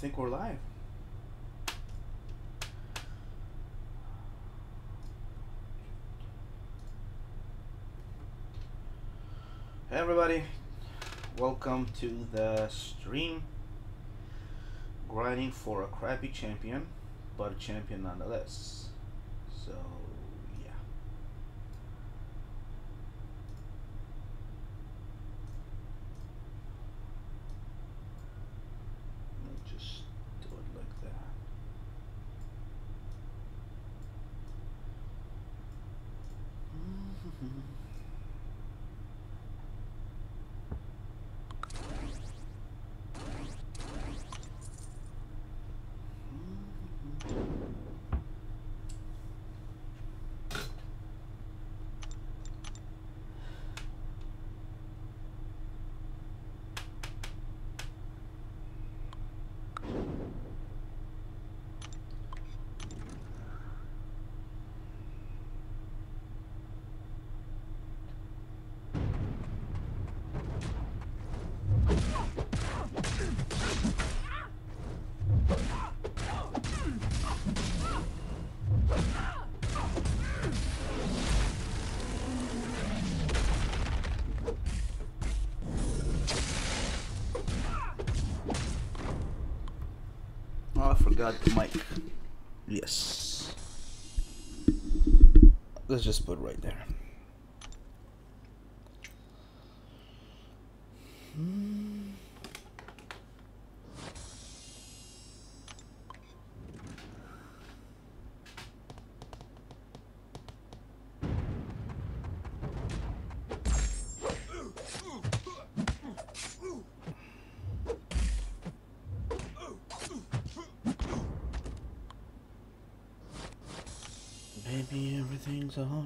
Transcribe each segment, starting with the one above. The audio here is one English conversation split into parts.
think we're live. Hey everybody, welcome to the stream. Grinding for a crappy champion, but a champion nonetheless. So yeah. Let me just do it like that. Oh, I forgot the mic. Yes. Let's just put it right there. Baby, everything's alright.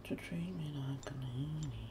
To treat me like a lady.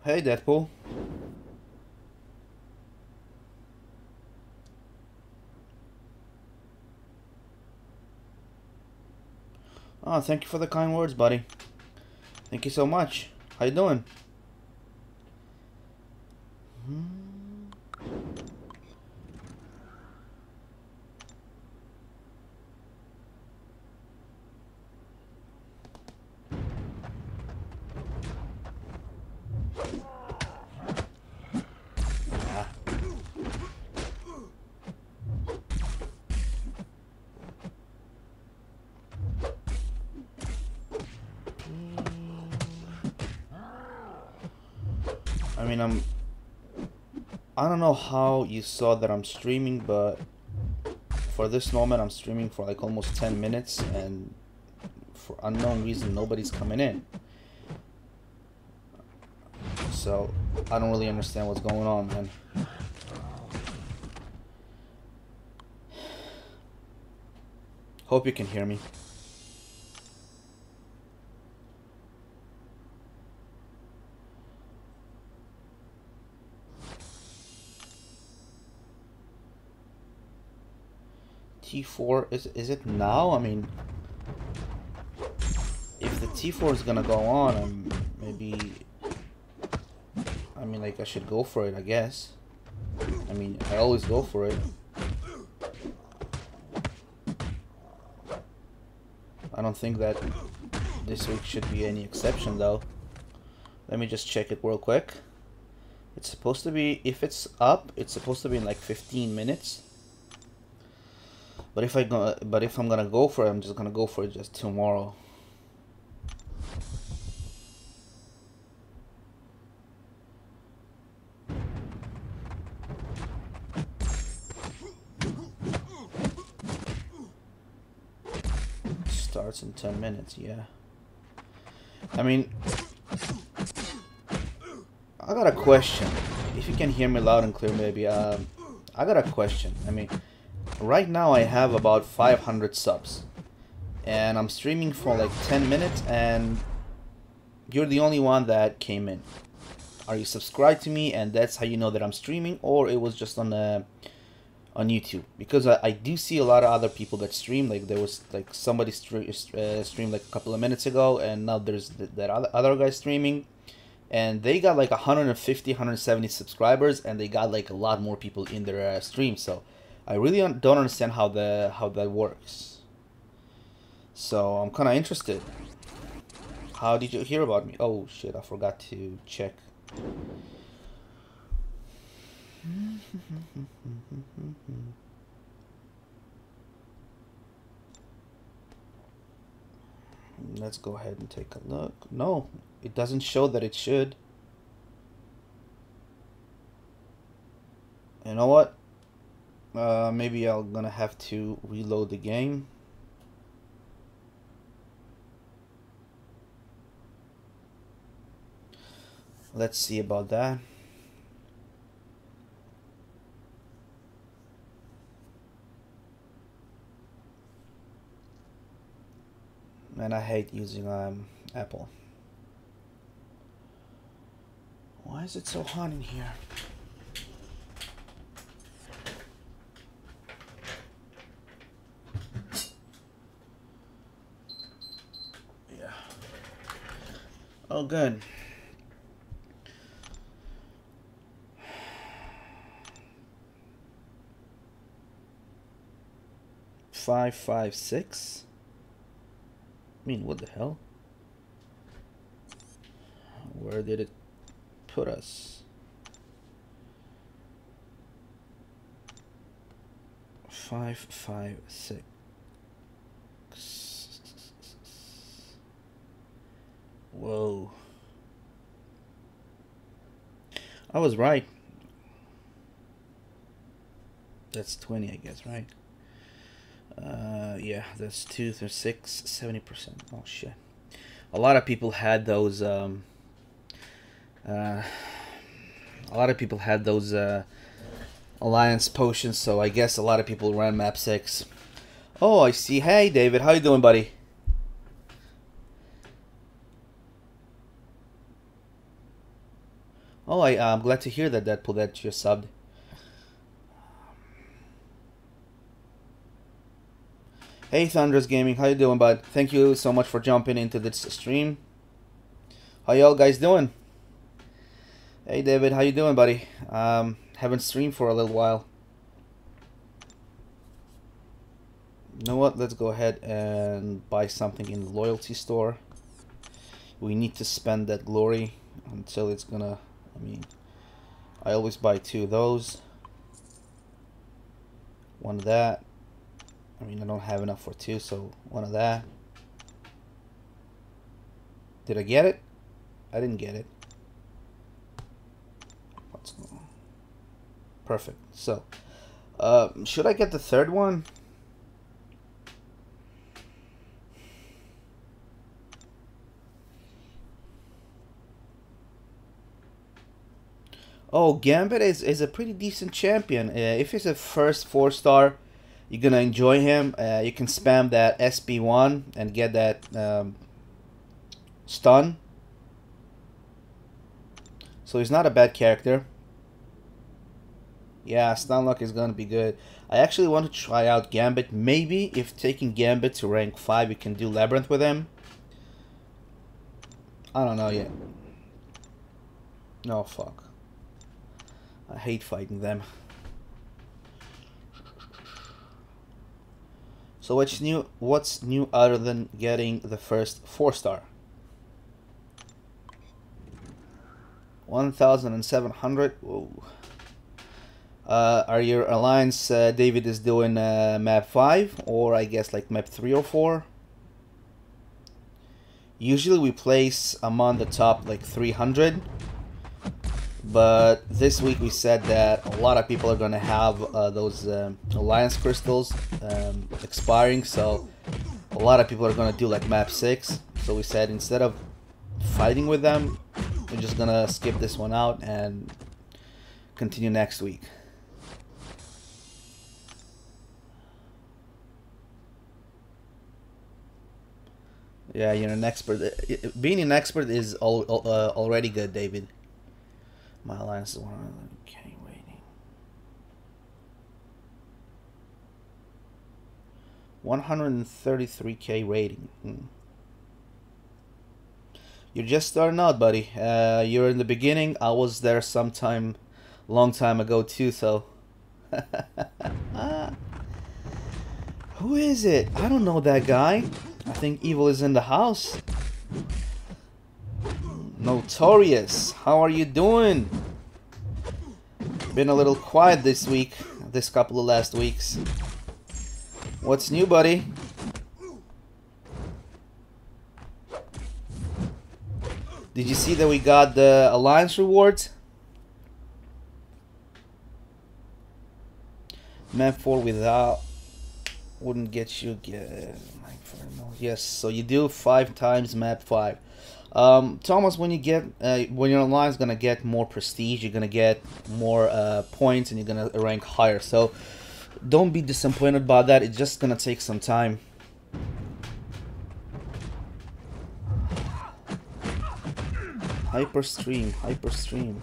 Hey, Deadpool. Oh, thank you for the kind words, buddy. Thank you so much. How you doing? I mean, I don't know how you saw that I'm streaming, but for this moment I'm streaming for like almost 10 minutes, and for unknown reason nobody's coming in. So I don't really understand what's going on, man. Hope you can hear me. T4, is it now? I mean, if the T4 is gonna go on, maybe, I mean, like, I should go for it, I guess. I mean, I always go for it. I don't think that this week should be any exception, though. Let me just check it real quick. It's supposed to be, if it's up, it's supposed to be in like 15 minutes. But if I'm gonna go for it, I'm just gonna go for it just tomorrow. Starts in 10 minutes, yeah. I mean, I got a question. If you can hear me loud and clear, maybe. I got a question. I mean, right now I have about 500 subs, and I'm streaming for like 10 minutes, and you're the only one that came in. Are you subscribed to me, and that's how you know that I'm streaming, or it was just on YouTube? Because I do see a lot of other people that stream. Like, there was like somebody streamed like a couple of minutes ago, and now there's that other guy streaming, and they got like 150, 170 subscribers, and they got like a lot more people in their stream. So I really don't understand how that works. So I'm kind of interested. How did you hear about me? Oh shit, I forgot to check. Let's go ahead and take a look. No, it doesn't show that it should. You know what? Maybe I'm gonna have to reload the game. Let's see about that. Man, I hate using Apple. Why is it so hot in here? Yeah. Oh, good. Five, 5, 6. I mean, what the hell? Where did it put us? 5, 5, 6. Whoa. I was right. That's 20, I guess, right? Yeah, that's 2 through 6, 70%. Oh shit. A lot of people had those alliance potions, so I guess a lot of people ran map 6. Oh, I see. Hey David, how you doing, buddy? I'm glad to hear that, Deadpool, that you're subbed. Hey, Thunders Gaming, how you doing, bud? Thank you so much for jumping into this stream. How y'all guys doing? Hey, David, how you doing, buddy? Haven't streamed for a little while. You know what? Let's go ahead and buy something in the loyalty store. We need to spend that glory until it's gonna... I mean, I always buy 2 of those. 1 of that. I mean, I don't have enough for 2, so 1 of that. Did I get it? I didn't get it. Let's go. Perfect. So, should I get the 3rd one? Oh, Gambit is a pretty decent champion. If he's a first 4-star, you're gonna enjoy him. You can spam that SB1 and get that stun. So he's not a bad character. Yeah, stun luck is gonna be good. I actually want to try out Gambit. Maybe if taking Gambit to rank 5, you can do Labyrinth with him. I don't know yet. No, fuck. I hate fighting them. So what's new? What's new other than getting the first 4-star? 1,700. Whoa. Are your alliance David is doing map 5 or I guess like map 3 or 4? Usually we place among the top like 300. But this week we said that a lot of people are going to have those alliance crystals expiring, so a lot of people are going to do like map 6. So we said instead of fighting with them, we're just going to skip this one out and continue next week. Yeah, you're an expert. Being an expert is already good, David. My alliance is 111k waiting. 133k rating. You're just starting out, buddy. You're in the beginning. I was there long time ago too, so. Who is it? I don't know that guy. I think Evil is in the house. Notorious, how are you doing? Been a little quiet this week, this couple of last weeks. What's new, buddy? Did you see that we got the alliance rewards? Map 4 without wouldn't get you yes, so you do 5 times map 5. Thomas, when you get when your alliance is gonna get more prestige, you're gonna get more points, and you're gonna rank higher. So don't be disappointed about that. It's just gonna take some time. Hyperstream.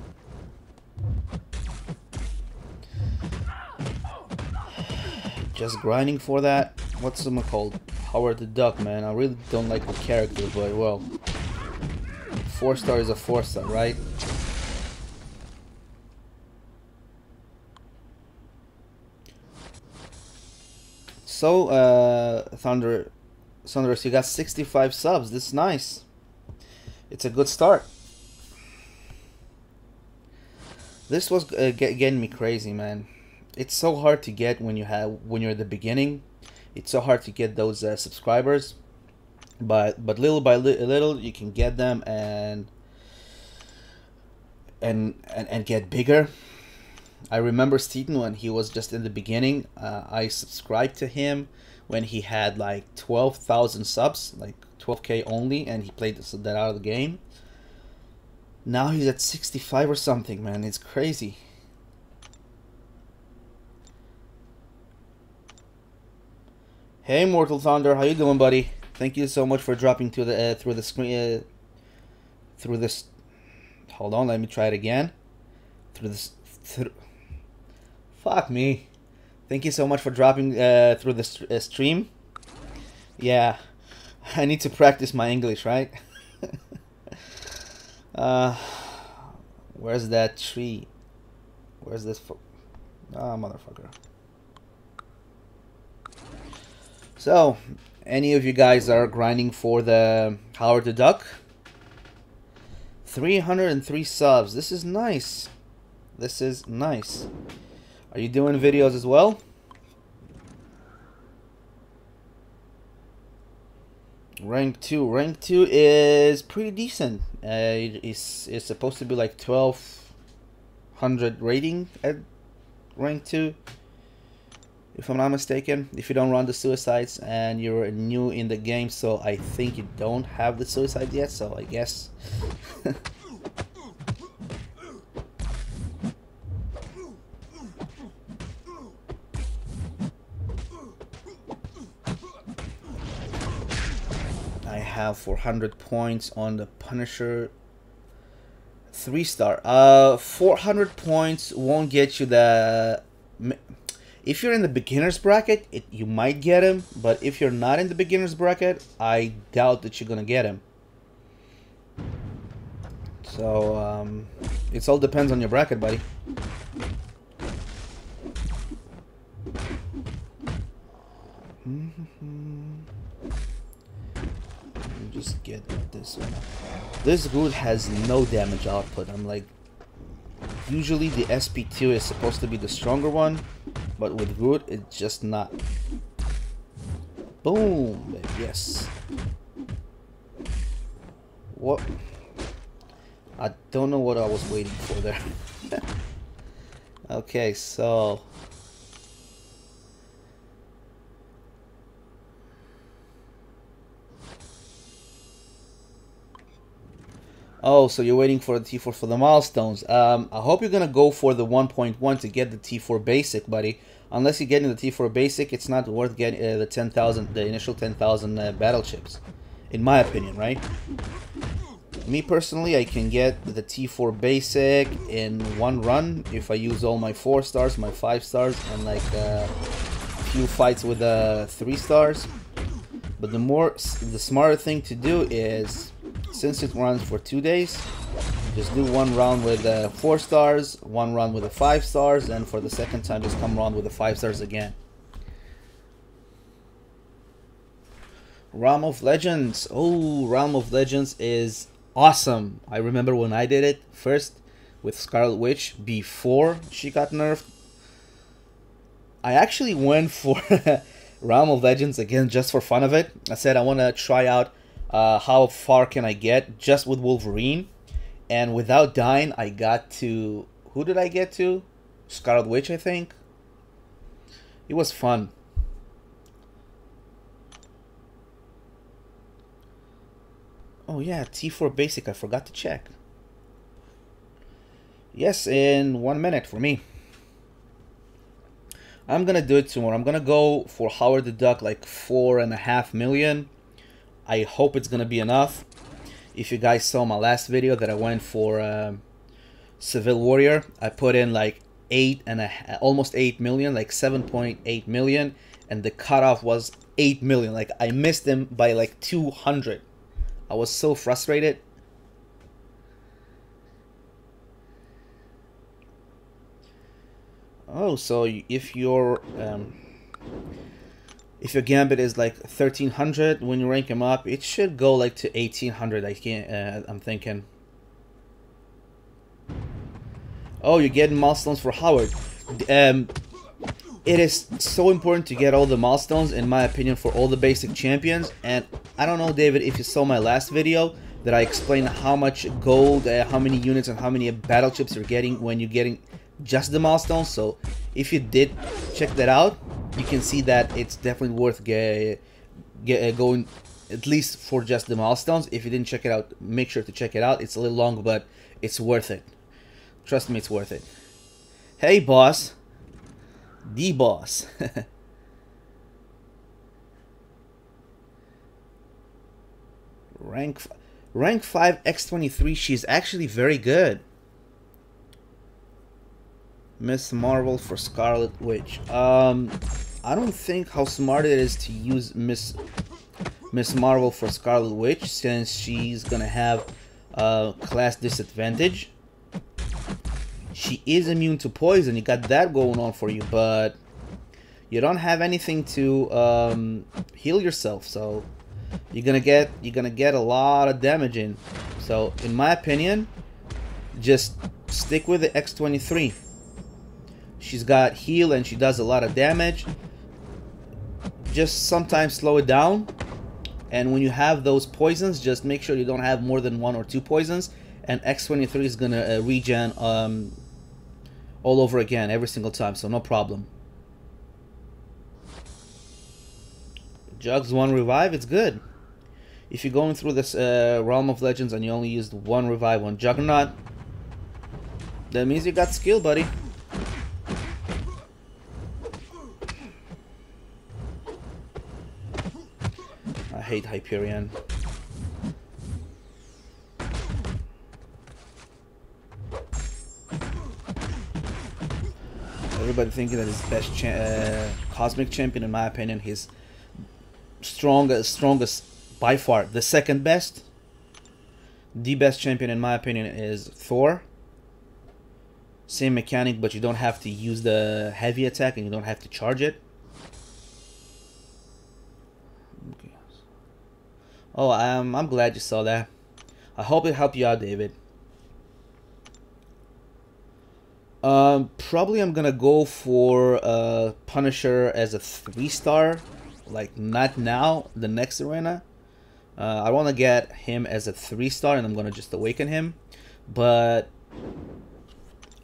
Just grinding for that. What's him called? Howard the Duck, man. I really don't like the character, but well. 4-star is a 4-star, right? So, Thunderous, you got 65 subs. This is nice. It's a good start. This was getting me crazy, man. It's so hard to get when you're at the beginning. It's so hard to get those subscribers. But little by little you can get them and get bigger. I remember Steven when he was just in the beginning. I subscribed to him when he had like 12,000 subs, like 12k only, and he played that out of the game. Now he's at 65 or something, man. It's crazy. Hey, Mortal Thunder, how you doing, buddy? Thank you so much for dropping through the screen. Through this. Hold on, let me try it again. through this. Fuck me. Thank you so much for dropping through the stream. Yeah, I need to practice my English, right? Where's that tree? Where's this? Ah, motherfucker. So, any of you guys are grinding for the Howard the Duck? 303 subs. This is nice. This is nice. Are you doing videos as well? Rank 2. Rank 2 is pretty decent. It's supposed to be like 1200 rating at rank 2. If I'm not mistaken. If you don't run the suicides and you're new in the game, so I think you don't have the suicide yet, so I guess. I have 400 points on the Punisher 3-star. 400 points won't get you the... If you're in the beginner's bracket, you might get him. But if you're not in the beginner's bracket, I doubt that you're gonna get him. So, it all depends on your bracket, buddy. Just get this one. This Groot has no damage output. I'm like, usually the SP2 is supposed to be the stronger one, but with Groot it's just not. Boom, baby. Yes. What? I don't know what I was waiting for there. Okay, so oh, so you're waiting for the T4 for the milestones. I hope you're gonna go for the 1.1 to get the T4 basic, buddy. Unless you're getting the T4 basic, it's not worth getting the 10,000, the initial 10,000 battle chips, in my opinion, right? Me personally, I can get the T4 basic in one run if I use all my 4 stars, my 5 stars, and like a few fights with 3 stars. But the smarter thing to do is, since it runs for 2 days, just do one round with 4 stars, one round with 5 stars, and for the second time just come around with the 5 stars again. Realm of Legends. Oh, Realm of Legends is awesome. I remember when I did it first with Scarlet Witch before she got nerfed. I actually went for Realm of Legends again just for fun of it. I said I want to try out how far can I get just with Wolverine, and without dying I got to, who did I get to? Scarlet Witch, I think. It was fun. Oh yeah, T4 basic, I forgot to check. Yes, in 1 minute for me. I'm gonna do it tomorrow. I'm gonna go for Howard the Duck, like 4.5 million. I hope it's gonna be enough. If you guys saw my last video that I went for Civil Warrior, I put in like almost 8 million, like 7.8 million, and the cutoff was 8 million. Like I missed him by like 200. I was so frustrated. Oh, so if your gambit is like 1300, when you rank him up, it should go like to 1800. I'm thinking. Oh, you're getting milestones for Howard. It is so important to get all the milestones, in my opinion, for all the basic champions. And I don't know, David, if you saw my last video that I explained how much gold, how many units, and how many battle chips you're getting when you're getting just the milestones. So if you did check that out, you can see that it's definitely worth going at least for just the milestones. If you didn't check it out, make sure to check it out. It's a little long, but it's worth it. Trust me, it's worth it. Hey, boss. The boss. Rank 5 X23. She's actually very good. Miss Marvel for Scarlet Witch. I don't think how smart it is to use Miss Marvel for Scarlet Witch, since she's gonna have a class disadvantage. She is immune to poison. You got that going on for you, but you don't have anything to heal yourself, so you're gonna get a lot of damage in. So in my opinion, just stick with the X-23. She's got heal and she does a lot of damage. Just sometimes slow it down, and when you have those poisons, just make sure you don't have more than 1 or 2 poisons, and X-23 is gonna regen all over again every single time, so no problem. Jugs 1 revive, it's good. If you're going through this Realm of Legends and you only used 1 revive on Juggernaut, that means you got skill, buddy. I hate Hyperion. Everybody thinking that his best Cosmic Champion, in my opinion, his strongest by far. The second best, the best champion in my opinion is Thor. Same mechanic, but you don't have to use the heavy attack and you don't have to charge it. Okay. Oh, I'm glad you saw that. I hope it helped you out, David. Probably I'm gonna go for Punisher as a 3-star. Like, not now, the next arena. I want to get him as a 3-star, and I'm gonna just awaken him. But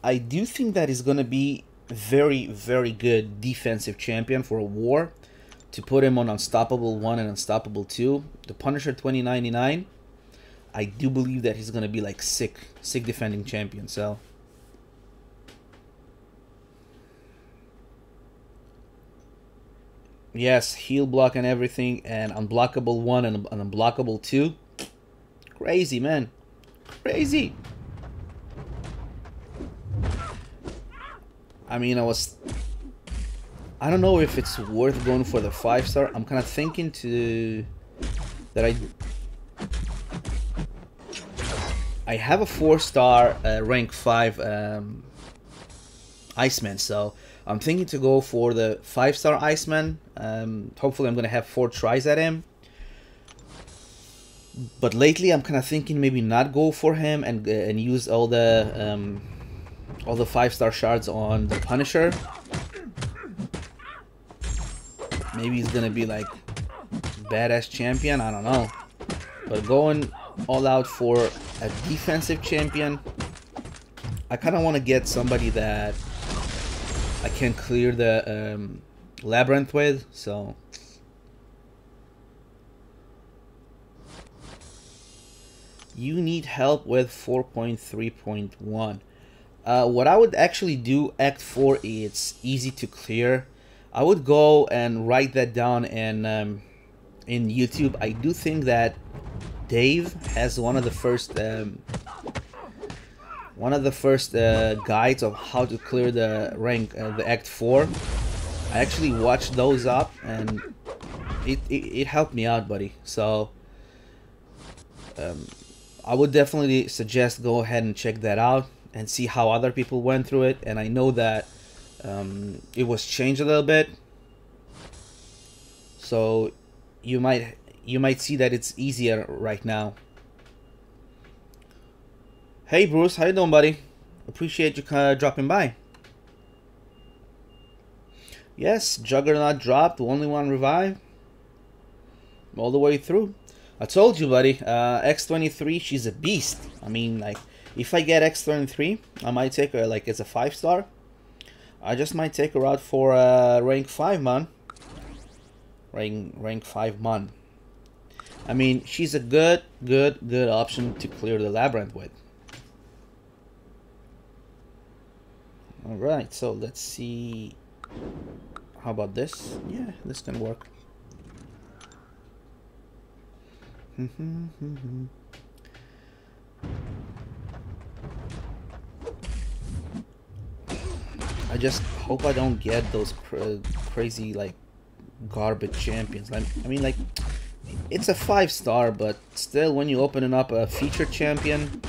I do think that he's gonna be very, very good defensive champion for a war. To put him on Unstoppable 1 and Unstoppable 2. The Punisher 2099, I do believe that he's gonna be like sick defending champion, so. Yes, heal block and everything, and unblockable 1 and unblockable 2. Crazy, man. Crazy. I mean, I don't know if it's worth going for the 5-star. I'm kind of thinking that I have a 4-star rank 5 Iceman, so I'm thinking to go for the 5-star Iceman. Hopefully I'm gonna have 4 tries at him. But lately I'm kind of thinking maybe not go for him and use all the 5-star shards on the Punisher. Maybe he's gonna be like badass champion, I don't know. But going all out for a defensive champion, I kind of want to get somebody that I can clear the labyrinth with, so. You need help with 4.3.1. What I would actually do, Act 4, it's easy to clear. I would go and write that down in YouTube. I do think that Dave has one of the first guides of how to clear the rank, the Act 4. I actually watched those up, and it helped me out, buddy. So I would definitely suggest go ahead and check that out and see how other people went through it. And I know that it was changed a little bit, so you might see that it's easier right now. Hey Bruce, how you doing, buddy? Appreciate you dropping by. Yes, Juggernaut dropped, only 1 revive all the way through. I told you, buddy, X-23, she's a beast. I mean, like, if I get X-23, I might take her like as a 5-star. I just might take her out for rank 5, man. Rank 5, man. I mean, she's a good option to clear the labyrinth with. Alright, so let's see. How about this? Yeah, this can work. I just hope I don't get those crazy like garbage champions. I mean, like, it's a 5-star, but still, when you open up a featured champion,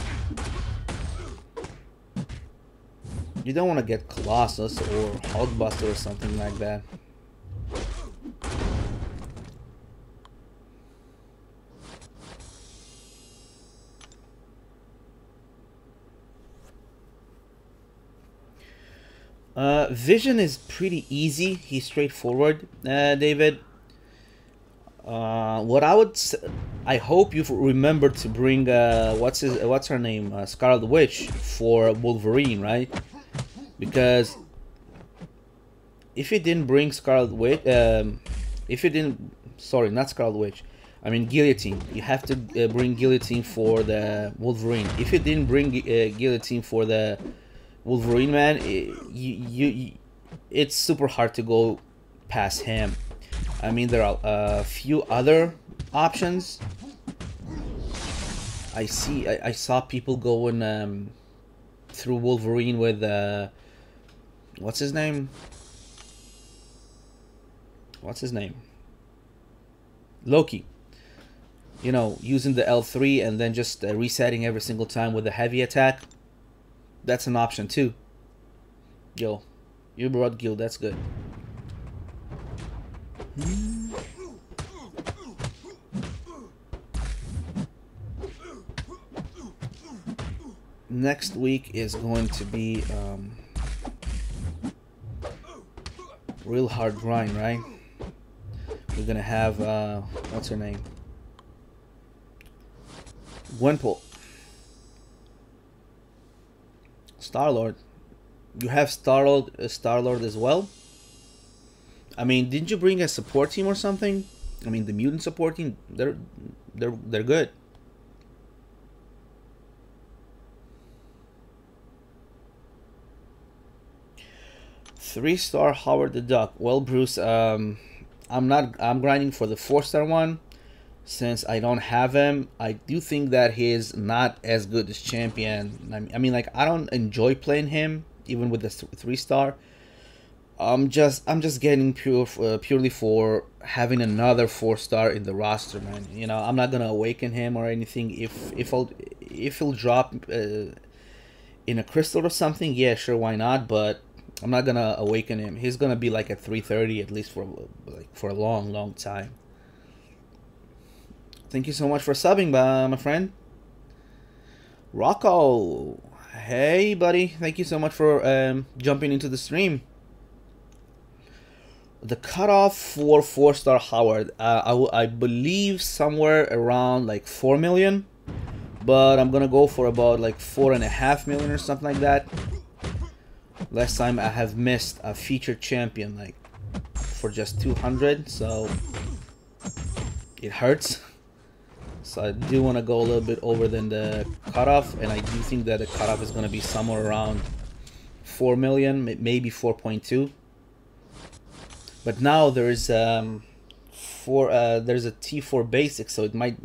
you don't want to get Colossus or Hulkbuster or something like that. Vision is pretty easy. He's straightforward, David. What I hope you remember to bring what's her name, Scarlet Witch for Wolverine, right? Because if you didn't bring Scarlet Witch, if you didn't, sorry, not Scarlet Witch, I mean Guillotine. You have to bring Guillotine for the Wolverine. If you didn't bring Guillotine for the Wolverine, man, it's super hard to go past him. I mean, there are a few other options. I saw people going through Wolverine with what's his name? Loki. You know, using the L3 and then just resetting every single time with a heavy attack. That's an option too. Yo, you brought Gil, that's good. Next week is going to be real hard grind, right? We're gonna have what's her name? Gwenpool. Star-Lord. You have Star-Lord as well? I mean, didn't you bring a support team or something? I mean, the mutant support team, they're good. Three-star Howard the Duck. Well, Bruce, I'm grinding for the 4-star one. Since I don't have him, I do think that he's not as good as champion. I mean, like, I don't enjoy playing him even with the 3-star. I'm just getting purely for having another 4-star in the roster, man. You know, I'm not gonna awaken him or anything. If he'll drop in a crystal or something, yeah, sure, why not? But I'm not gonna awaken him. He's gonna be like at 330 at least for a long time. Thank you so much for subbing, my friend. Rocco, hey buddy, thank you so much for jumping into the stream. The cutoff for 4-star Howard, I believe somewhere around like 4 million, but I'm gonna go for about like 4.5 million or something like that. Last time I have missed a featured champion like for just 200, so it hurts. So I do want to go a little bit over than the cutoff, and I do think that the cutoff is going to be somewhere around 4 million, maybe 4.2. But now there's there's a T4 basic, so it might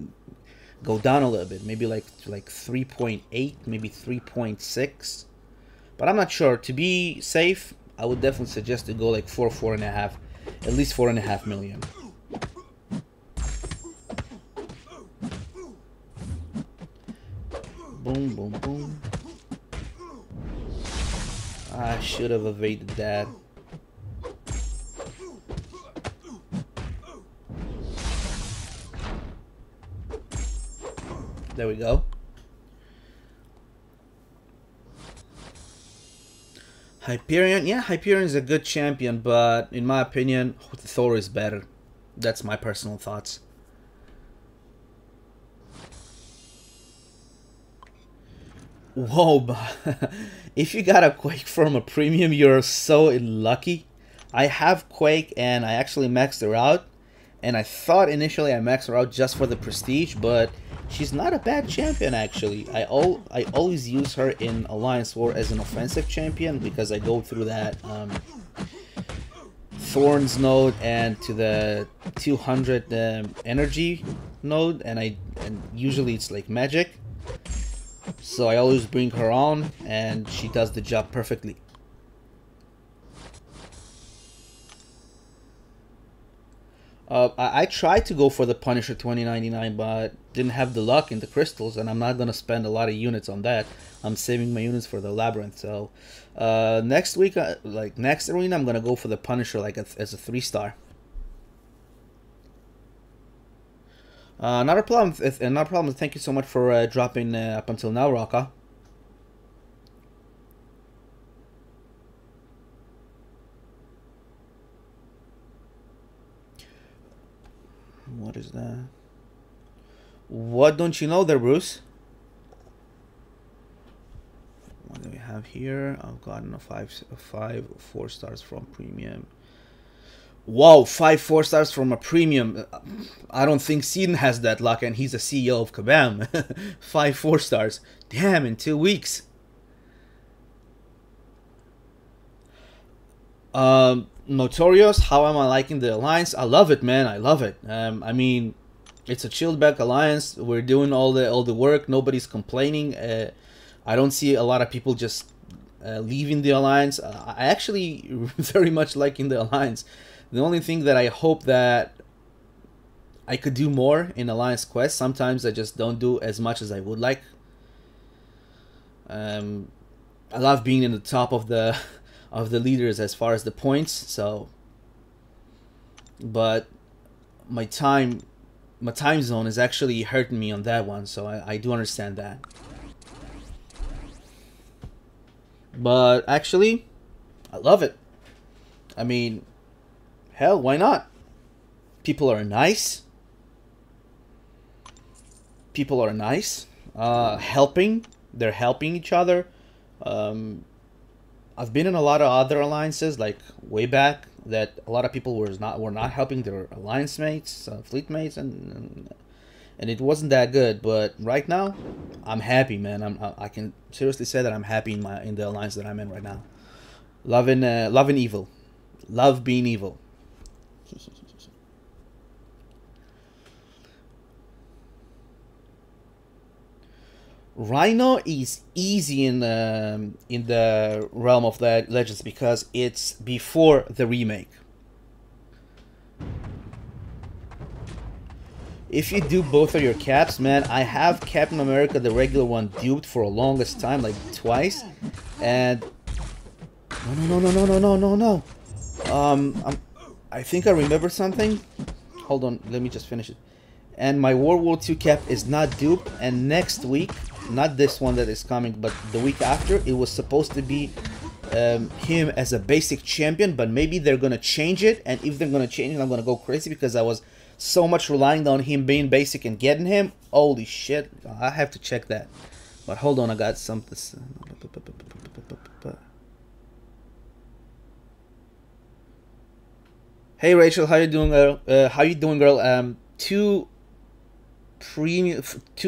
go down a little bit, maybe like 3.8, maybe 3.6. But I'm not sure. To be safe, I would definitely suggest to go like 4.5, at least 4.5 million. Boom, boom, boom. I should have evaded that. There we go. Hyperion, yeah, Hyperion is a good champion, but in my opinion, Thor is better. That's my personal thoughts. Whoa, if you got a Quake from a premium, you're so lucky. I have Quake and I actually maxed her out. And I thought initially I maxed her out just for the prestige, but she's not a bad champion actually. I always use her in Alliance War as an offensive champion because I go through that Thorns node and to the 200 energy node, and usually it's like magic. So I always bring her on, and she does the job perfectly. I tried to go for the Punisher 2099, but didn't have the luck in the crystals, and I'm not gonna spend a lot of units on that. I'm saving my units for the Labyrinth. So next week, like next arena, I'm gonna go for the Punisher like as a 3-star. Not a problem. Not a problem. Thank you so much for dropping up until now, Raka. What is that? What don't you know there, Bruce? What do we have here? I've gotten a 4 stars from premium. Wow, 5 4-stars from a premium. I don't think Seedon has that luck, and he's a CEO of Kabam. 5 4-stars. Damn, in 2 weeks. Notorious, how am I liking the alliance? I love it, man. I love it. I mean, it's a chilled back alliance. We're doing all the work. Nobody's complaining. I don't see a lot of people just leaving the alliance. I actually very much liking the alliance. The only thing that I hope that I could do more in Alliance Quest. Sometimes I just don't do as much as I would like. I love being in the top of the leaders as far as the points. So, but my time zone is actually hurting me on that one. So I do understand that. But actually, I love it. I mean, hell, why not? People are nice. People are nice. Helping. They're helping each other. I've been in a lot of other alliances, like way back, that a lot of people were not helping their alliance mates, fleet mates, and it wasn't that good. But right now, I'm happy, man. I can seriously say that I'm happy in the alliance that I'm in right now. Loving evil, love being evil. Rhino is easy in the realm of the Legends because it's before the remake. If you do both of your caps, man, I have Captain America, the regular one, duped for a longest time, like twice, and no. I think I remember something. Hold on, let me just finish it. And my World War II cap is not duped, and next week, not this one that is coming, but the week after, it was supposed to be him as a basic champion, but maybe they're gonna change it, and if they're gonna change it, I'm gonna go crazy because I was so much relying on him being basic and getting him. Holy shit, I have to check that. But hold on, I got something. Hey Rachel, how you doing, girl? Girl? Two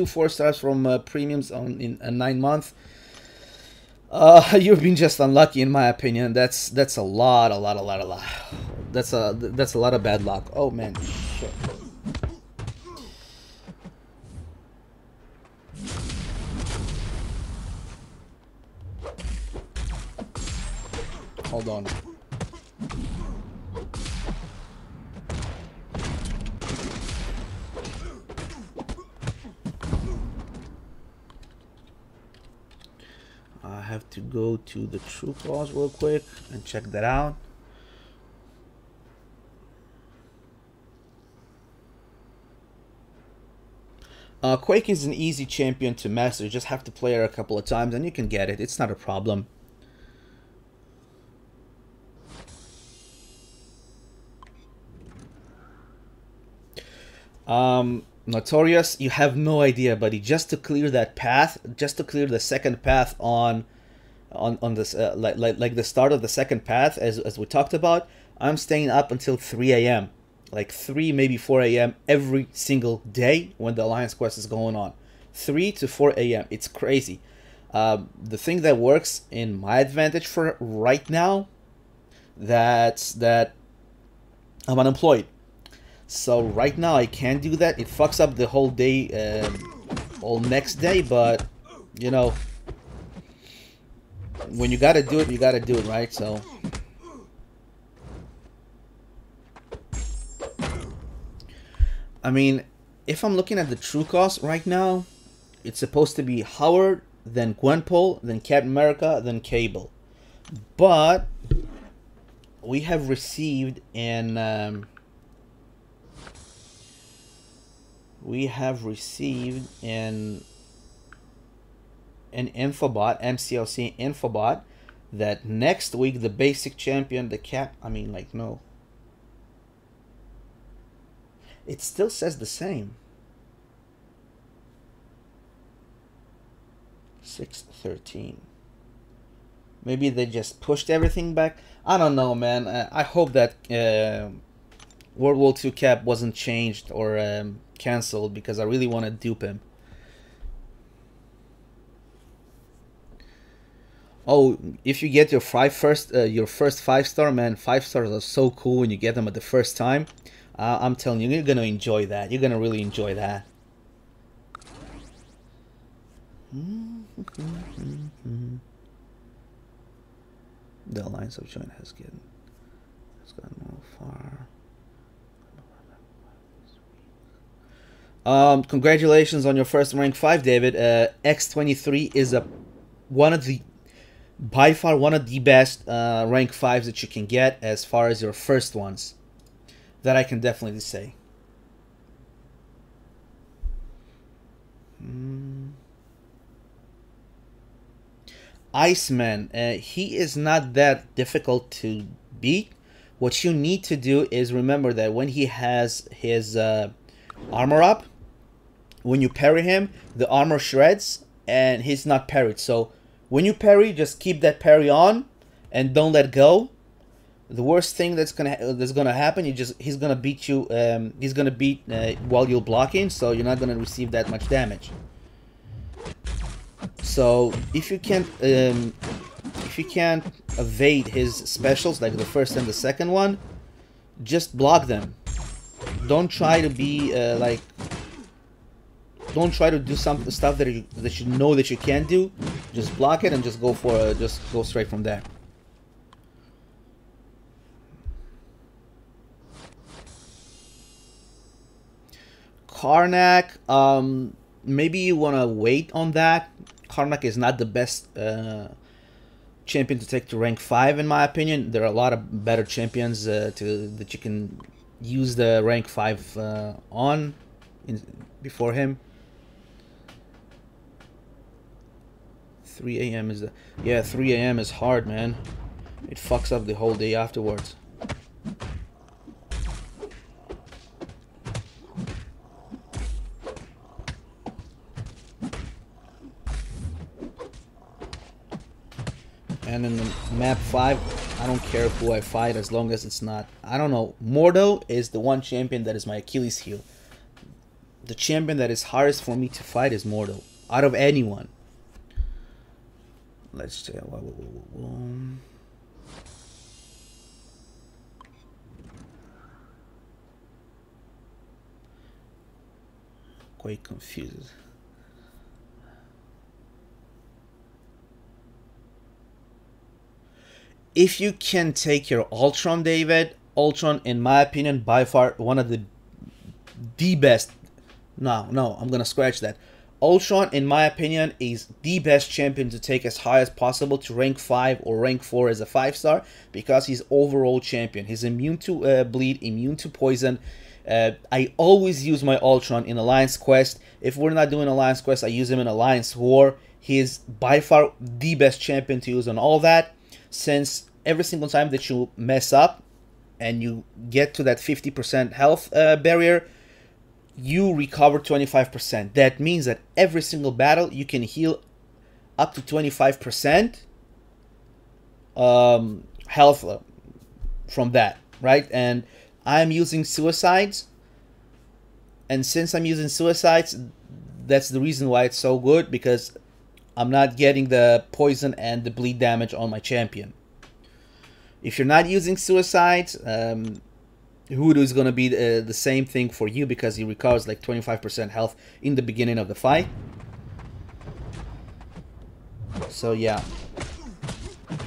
4-stars from premiums in a 9-month. You've been just unlucky, in my opinion. That's a lot. That's a lot of bad luck. Oh man, shit. Hold on. I have to go to the True Clause real quick and check that out. Quake is an easy champion to master. You just have to play her a couple of times and you can get it. It's not a problem. Notorious, you have no idea, buddy. Just to clear that path, just to clear the second path on this, like the start of the second path, as we talked about, I'm staying up until 3 a.m. like 3, maybe 4 a.m. every single day when the Alliance Quest is going on. 3 to 4 a.m. It's crazy. The thing that works in my advantage for right now, that's that I'm unemployed. So right now I can't do that. It fucks up the whole day, all next day. But you know, when you gotta do it, you gotta do it, right? So I mean, if I'm looking at the true cost right now, it's supposed to be Howard, then Gwenpool, then Captain America, then Cable. But we have received an infobot, MCLC infobot, that next week the basic champion, the cap. I mean, like, no. It still says the same. 613. Maybe they just pushed everything back. I don't know, man. I hope that World War II cap wasn't changed or cancelled, because I really want to dupe him. Oh, if you get your first 5-star, man, 5 stars are so cool when you get them at the first time. I'm telling you, you're gonna enjoy that. You're gonna really enjoy that. The Alliance of China has gotten more far. Congratulations on your first rank 5, David. X23 is by far one of the best rank 5s that you can get as far as your first ones. That I can definitely say. Iceman, he is not that difficult to beat. What you need to do is remember that when he has his armor up, when you parry him, the armor shreds and he's not parried. So when you parry, just keep that parry on and don't let go. The worst thing that's gonna happen, he's gonna beat you. He's gonna beat while you're blocking, so you're not gonna receive that much damage. So if you can't evade his specials, like the first and the second one, just block them. Don't try to be don't try to do some stuff that you know that you can't do. Just block it and just go straight from there. Karnak, maybe you want to wait on that. Karnak is not the best champion to take to rank 5, in my opinion. There are a lot of better champions that you can use the rank 5 on before him. 3 a.m. is 3 a.m. is hard, man. It fucks up the whole day afterwards. And in the map 5, I don't care who I fight as long as it's not... I don't know. Mordo is the one champion that is my Achilles heel. The champion that is hardest for me to fight is Mordo. Out of anyone. Let's see. Quite confused. If you can take your Ultron, David, Ultron, in my opinion, by far one of the best. No, I'm gonna scratch that. Ultron, in my opinion, is the best champion to take as high as possible to rank 5 or rank 4 as a 5-star, because he's overall champion. He's immune to bleed, immune to poison. I always use my Ultron in Alliance Quest. If we're not doing Alliance Quest, I use him in Alliance War. He is by far the best champion to use on all that, since every single time that you mess up and you get to that 50% health barrier, you recover 25%. That means that every single battle you can heal up to 25% health from that, right? And I'm using suicides, and since I'm using suicides, that's the reason why it's so good, because I'm not getting the poison and the bleed damage on my champion. If you're not using suicides, Hoodoo is going to be the same thing for you, because he recovers like 25% health in the beginning of the fight. So yeah,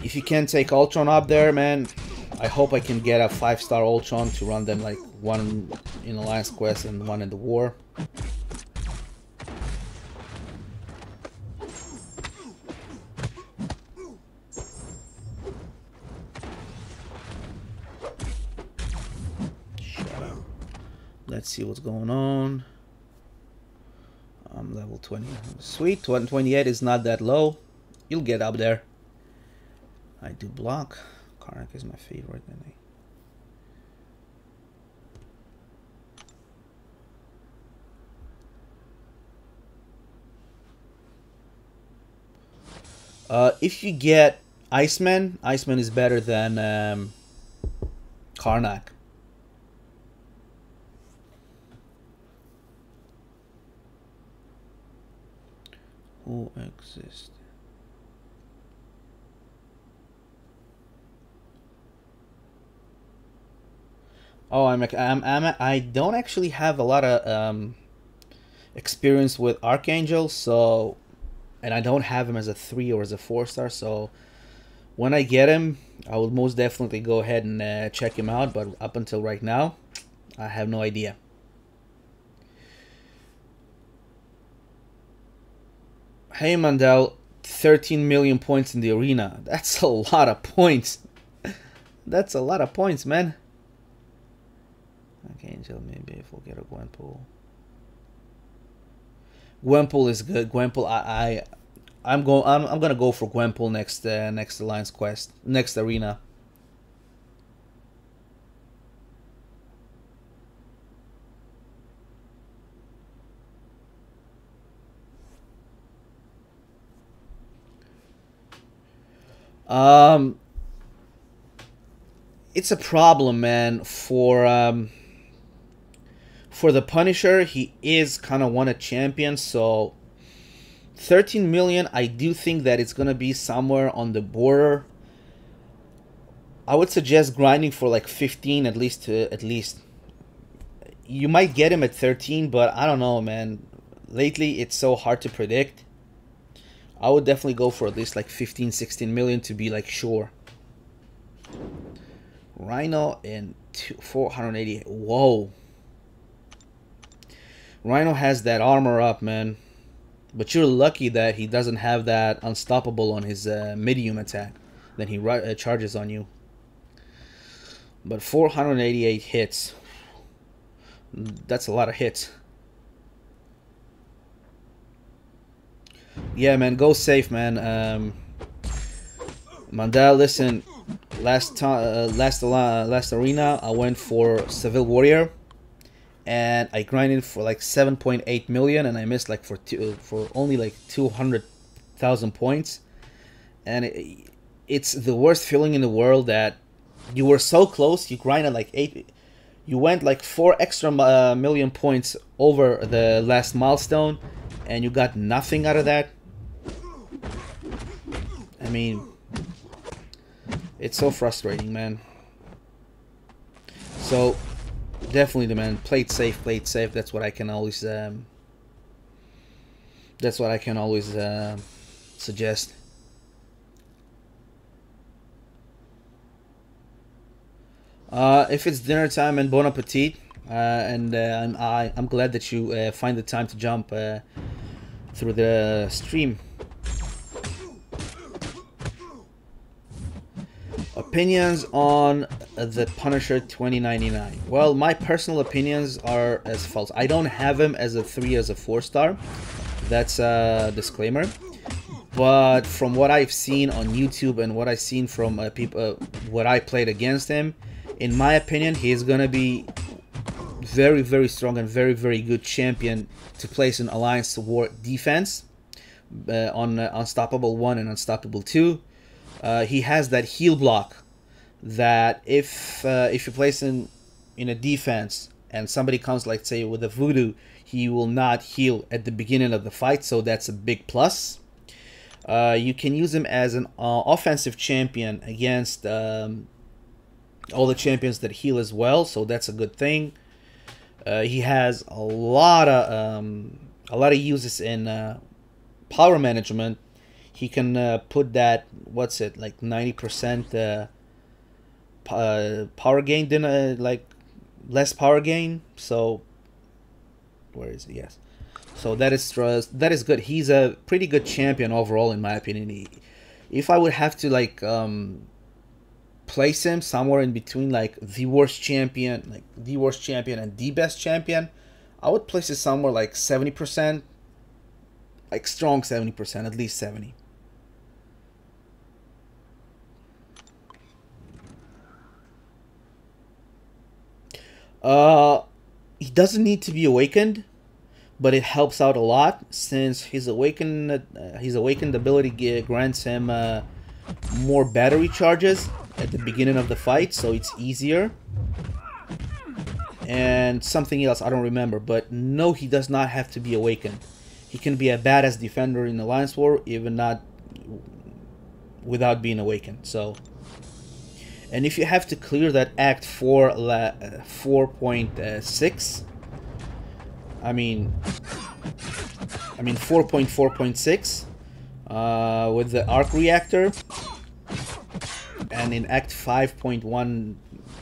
if you can take Ultron up there, man, I hope I can get a 5-star Ultron to run them like one in Alliance Quest and one in the war. Let's see what's going on. I'm level 20. Sweet, 28 is not that low. You'll get up there. I do block. Karnak is my favorite. If you get Iceman, Iceman is better than Karnak. Who exists? Oh, I don't actually have a lot of experience with Archangel, so, and I don't have him as a 3 or as a 4-star, so when I get him, I will most definitely go ahead and check him out, but up until right now, I have no idea. Hey Mandel, 13 million points in the arena. That's a lot of points. That's a lot of points, man. Archangel, maybe if we'll get a Gwenpool. Gwenpool is good. Gwenpool, I'm gonna go for Gwenpool next next Alliance Quest, next arena. It's a problem, man, for the Punisher. He is kind of a champion, so 13 million, I do think that it's gonna be somewhere on the border. I would suggest grinding for like 15 at least. You might get him at 13, but I don't know, man. Lately, it's so hard to predict. I would definitely go for at least like 15, 16 million to be like sure. Rhino and 480. Whoa. Rhino has that armor up, man. But you're lucky that he doesn't have that unstoppable on his medium attack. Then he charges on you. But 488 hits. That's a lot of hits. Yeah, man, go safe, man. Mandel, listen. Last arena, I went for Seville Warrior, and I grinded for like 7.8 million, and I missed like for only like 200,000 points, and it's the worst feeling in the world that you were so close. You grinded like 8. You went like 4 extra million points over the last milestone, and you got nothing out of that. I mean, it's so frustrating, man. So definitely, man, play it safe, play it safe. That's what I can always suggest. If it's dinner time, and bon appetit. I'm glad that you find the time to jump through the stream. Opinions on the Punisher 2099. Well, my personal opinions are as follows. I don't have him as a 3, as a 4-star. That's a disclaimer. But from what I've seen on YouTube and what I've seen from people, what I played against him, in my opinion, he's gonna be very, very strong and very, very good champion to place in Alliance War defense on Unstoppable 1 and Unstoppable 2. He has that heal block that if you place in a defense and somebody comes, like say with a voodoo, he will not heal at the beginning of the fight, so that's a big plus. You can use him as an offensive champion against all the champions that heal as well, so that's a good thing. He has a lot of uses in power management. He can put that, what's it, like 90% power gain, then like less power gain. So where is it? Yes. So that is good. He's a pretty good champion overall, in my opinion. If I would have to like place him somewhere in between, like the worst champion, and the best champion, I would place it somewhere like 70%, like strong 70%, at least 70. He doesn't need to be awakened, but it helps out a lot since his awakened ability grants him more battery charges at the beginning of the fight, so it's easier. And something else I don't remember, but no, he does not have to be awakened. He can be a badass defender in Alliance War, even not without being awakened. So, and if you have to clear that Act 4.6, I mean 4.4.6 with the arc reactor, and in Act 5.1,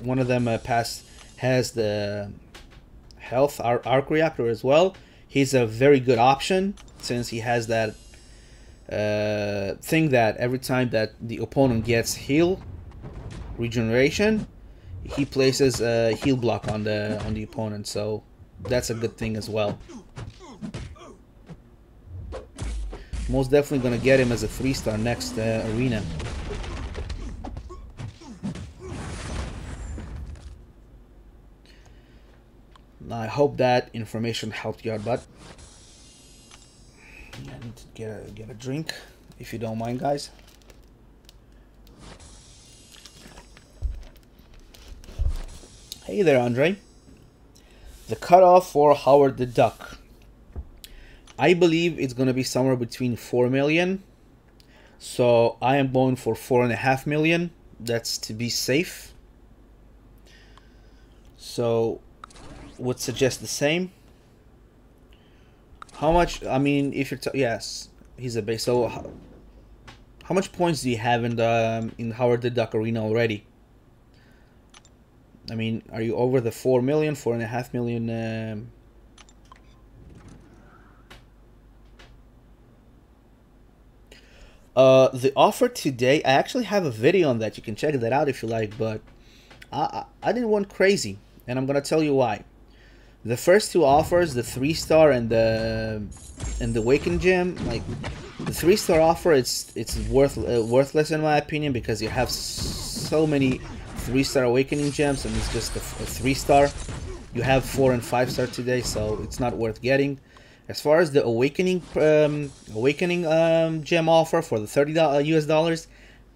one of them has the health arc reactor as well. He's a very good option since he has that thing that every time that the opponent gets heal regeneration, he places a heal block on the opponent. So that's a good thing as well. Most definitely gonna get him as a 3-star next arena. I hope that information helped you out, bud. I need to get a drink, if you don't mind, guys. Hey there, Andre. The cutoff for Howard the Duck. I believe it's gonna be somewhere between 4 million. So I am going for 4.5 million. That's to be safe. So would suggest the same. How much? I mean, if you're yes, he's a base. So how much points do you have in Howard the Duck Arena already? I mean, are you over the 4 million, 4.5 million? The offer today, I actually have a video on that. You can check that out if you like, but I didn't want crazy, and I'm gonna tell you why. The first two offers, the 3-star and the Awaken Gem, like the 3-star offer, it's worthless in my opinion because you have so many 3-star Awakening Gems and it's just a 3-star. You have 4 and 5-star today, so it's not worth getting. As far as the Awakening Gem offer for the $30 US,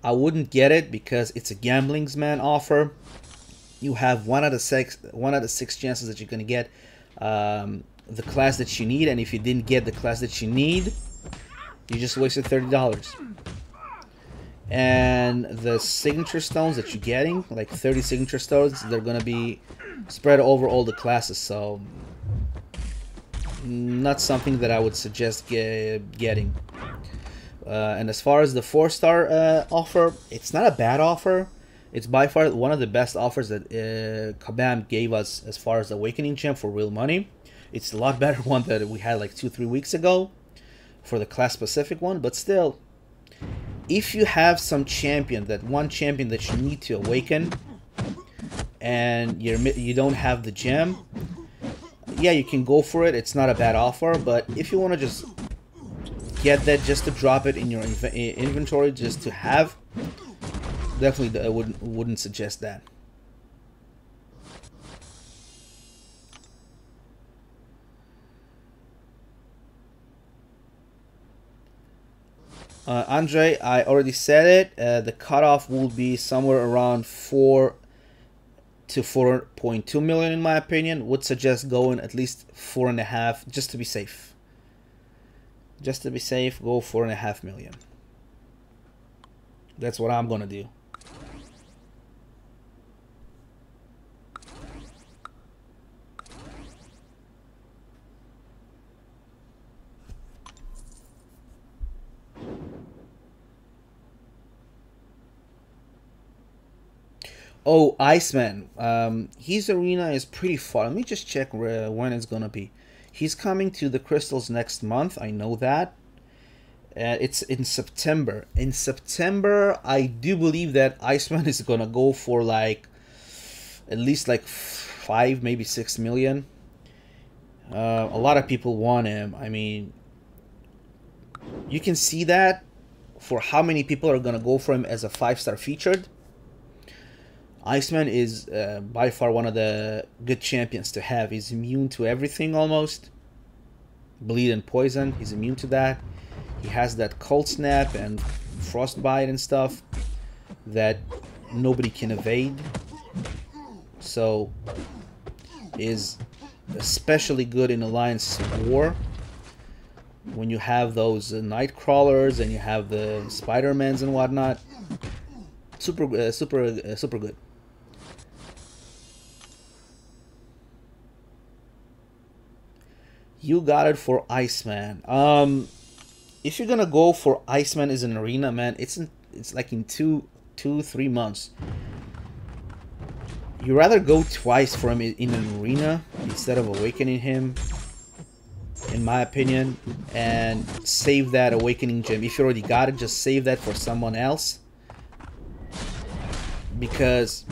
I wouldn't get it because it's a Gambling's Man offer. You have 1 out of 6 chances that you're gonna get the class that you need, and if you didn't get the class that you need, you just wasted $30. And the signature stones that you're getting, like 30 signature stones, they're gonna be spread over all the classes, so not something that I would suggest getting. And as far as the 4-star offer, it's not a bad offer. It's by far one of the best offers that Kabam gave us as far as Awakening Gem for real money. It's a lot better one that we had like 2-3 weeks ago for the class specific one, but still, if you have some champion, that one champion that you need to awaken, and you don't have the gem, yeah, you can go for it. It's not a bad offer, but if you want to just get that just to drop it in your inventory just to have, definitely I wouldn't suggest that. Andre, I already said it. The cutoff will be somewhere around 4 to 4.2 million in my opinion. Would suggest going at least 4.5 just to be safe. Just to be safe, go 4.5 million. That's what I'm gonna do. Oh, Iceman. His arena is pretty far. Let me just check when it's gonna be. He's coming to the Crystals next month. I know that. It's in September. In September, I do believe that Iceman is gonna go for like at least like 5, maybe 6 million. A lot of people want him. I mean, you can see that for how many people are gonna go for him as a 5-star featured. Iceman is by far one of the good champions to have. He's immune to everything almost. Bleed and poison, he's immune to that. He has that cold snap and frostbite and stuff that nobody can evade. So is especially good in Alliance War when you have those night crawlers and you have the Spider-Mans and whatnot. Super good. You got it for Iceman. If you're gonna go for Iceman as an arena, man, it's like in 3 months. You rather go twice for him in an arena instead of awakening him, in my opinion, and save that awakening gem. If you already got it, just save that for someone else, because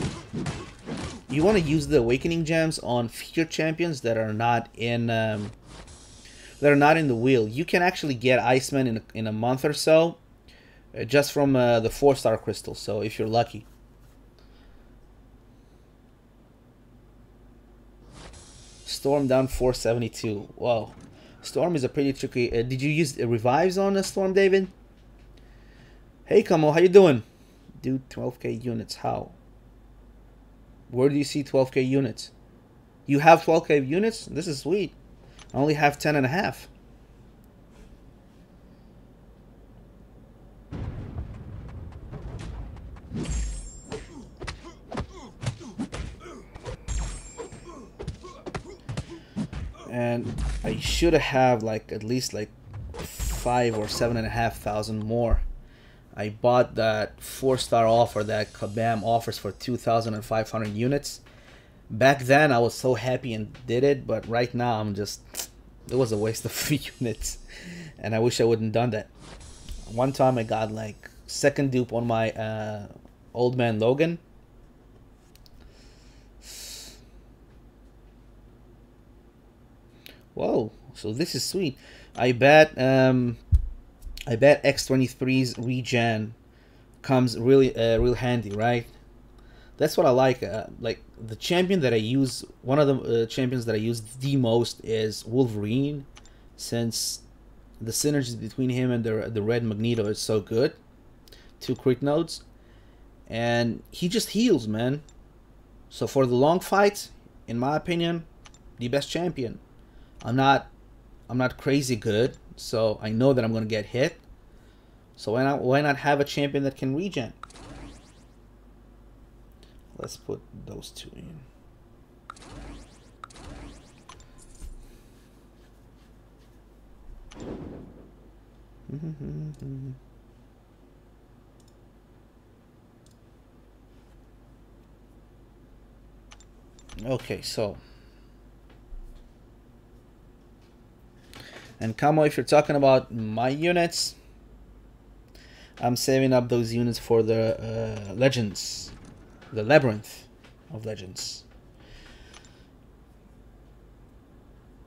you want to use the awakening gems on featured champions that are not in the wheel. You can actually get Iceman in a month or so, just from the 4-star crystal. So if you're lucky. Storm down 472. Wow, Storm is a pretty tricky. Did you use revives on the Storm, David? Hey, Kamo, how you doing? Dude, 12k units. How? Where do you see 12k units? You have 12k units? This is sweet. I only have 10.5. And I should have like at least like 5 or 7.5 thousand more. I bought that 4-star offer that Kabam offers for 2,500 units. Back then I was so happy and did it, but right now I'm just, it was a waste of units, and I wish I wouldn't done that. One time I got like second dupe on my Old Man Logan. Whoa, so this is sweet. I bet X23's regen comes really real handy, right? That's what I like. Like the champion that I use, one of the champions that I use the most is Wolverine, since the synergy between him and the red Magneto is so good. 2 crit nodes, and he just heals, man. So for the long fights, in my opinion, the best champion. I'm not crazy good, so I know that I'm gonna get hit. So why not have a champion that can regen? Let's put those 2 in. Okay, so. And Kamo, if you're talking about my units, I'm saving up those units for the Legends. The Labyrinth of Legends.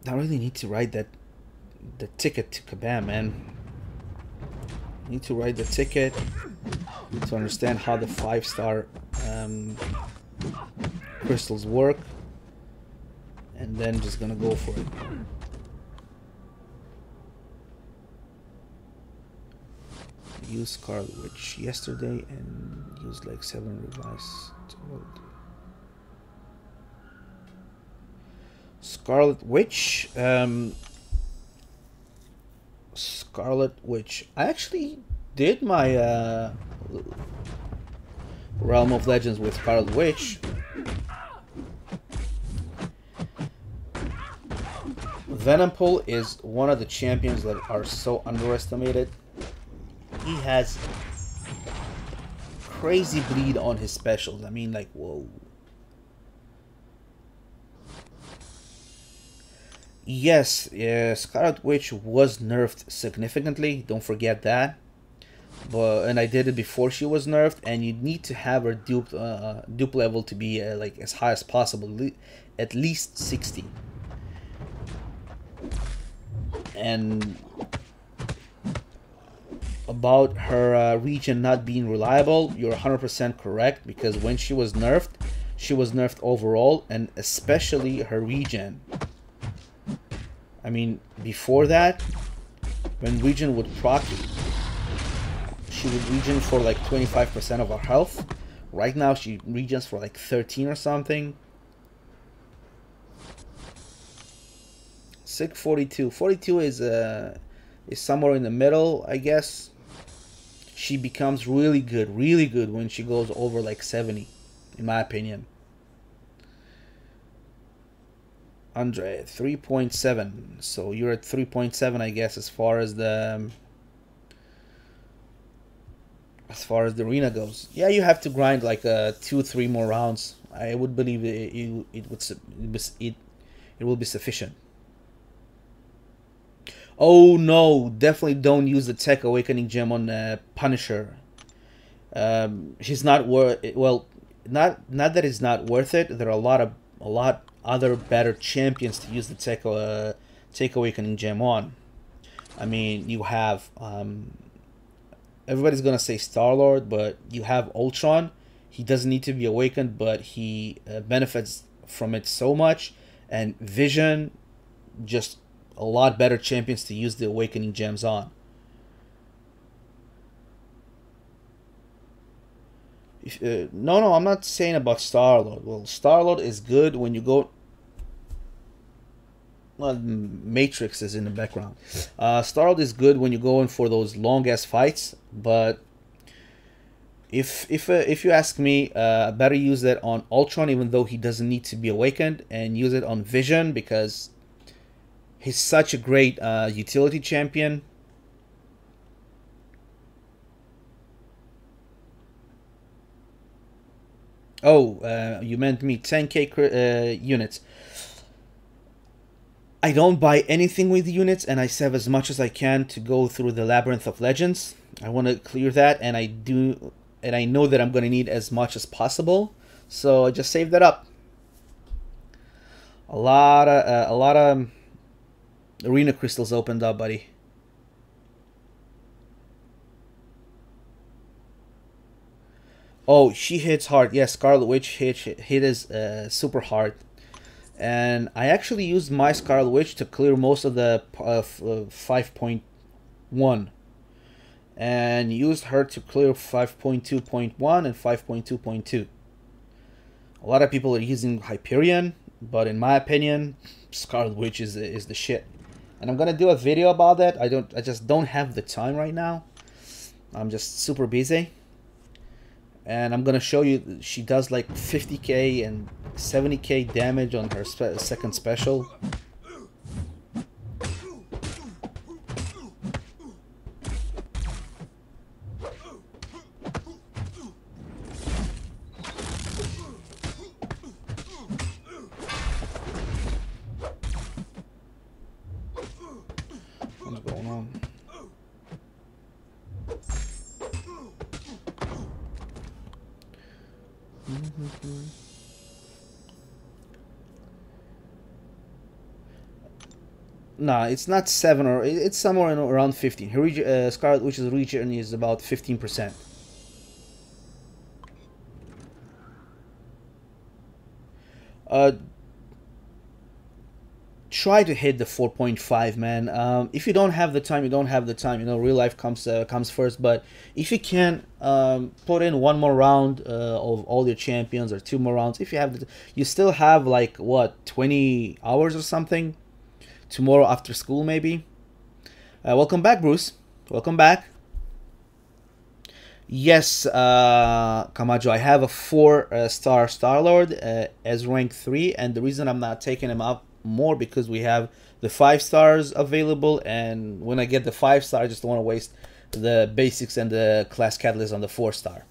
I really need to write the ticket to Kabam, man. I need to write the ticket to understand how the 5-star crystals work, and then just gonna go for it. Used Scarlet Witch yesterday and used like 7 revives. Scarlet Witch. Scarlet Witch. I actually did my Realm of Legends with Scarlet Witch. Venompool is one of the champions that are so underestimated. He has crazy bleed on his specials. I mean, like, whoa. Yes, Scarlet Witch was nerfed significantly. Don't forget that. And I did it before she was nerfed. And you need to have her dupe level to be like as high as possible, at least 60. And about her regen not being reliable, you're 100% correct, because when she was nerfed overall, and especially her regen. I mean, before that, when regen would proc, she would regen for like 25% of her health. Right now, she regens for like 13 or something. Sig 42. 42 is somewhere in the middle, I guess. She becomes really good when she goes over like 70, in my opinion. Andre, 3.7. So you're at 3.7, I guess, as far as the arena goes. Yeah, you have to grind like 2-3 more rounds. I would believe it will be sufficient. Oh no, definitely don't use the Tech Awakening gem on Punisher. He's not worth it. Well, not that it's not worth it. There are a lot other better champions to use the Tech Awakening gem on. I mean, you have everybody's gonna say Star-Lord, but you have Ultron. He doesn't need to be awakened, but he benefits from it so much. And Vision, just a lot better champions to use the Awakening gems on. No, I'm not saying about Star-Lord. Well, Star-Lord is good when you go... Well, Matrix is in the background. Star-Lord is good when you go in for those long-ass fights, but if you ask me, better use that on Ultron, even though he doesn't need to be awakened, and use it on Vision, because he's such a great utility champion. Oh, you meant me, 10k units. I don't buy anything with units, and I save as much as I can to go through the Labyrinth of Legends. I want to clear that, and I know that I'm going to need as much as possible, so I just save that up. A lot of arena crystals opened up, buddy. Oh, she hits hard. Yes, Scarlet Witch hit is super hard. And I actually used my Scarlet Witch to clear most of the 5.1. And used her to clear 5.2.1 and 5.2.2. A lot of people are using Hyperion, but in my opinion, Scarlet Witch is the shit. And I'm gonna do a video about that. I just don't have the time right now. I'm just super busy. And I'm gonna show you, she does like 50k and 70k damage on her second special. What's going on? Nah, it's not 7, or it's somewhere in around 15. Her Scarlet Witch's regen is about 15%. Try to hit the 4.5, man. If you don't have the time, you don't have the time. You know, real life comes first. But if you can, put in one more round of all your champions, or 2 more rounds. If you have, you still have like what, 20 hours or something. Tomorrow after school, maybe. Welcome back, Bruce. Welcome back. Yes, Kamajo, I have a 4-star Star-Lord as rank 3, and the reason I'm not taking him up more because we have the 5 stars available, and when I get the 5 star, I just don't want to waste the basics and the class catalyst on the 4-star.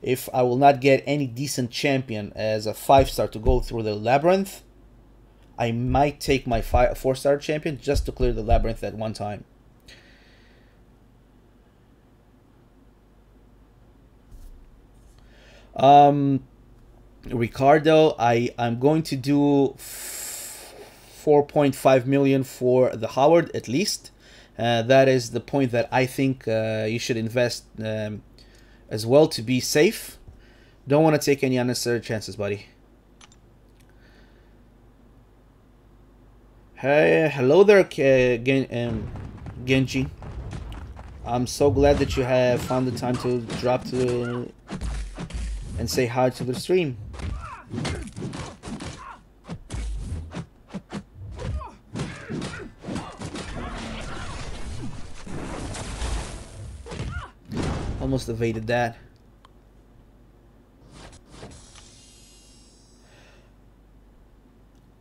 if I will not get any decent champion as a 5-star to go through the labyrinth, I might take my 4-star champion just to clear the labyrinth at one time. Ricardo, I'm going to do 4.5 million for the Howard at least. That is the point that I think you should invest as well to be safe. Don't want to take any unnecessary chances, buddy. Hey, hello there, Genji. I'm so glad that you have found the time to drop to and say hi to the stream. Almost evaded that.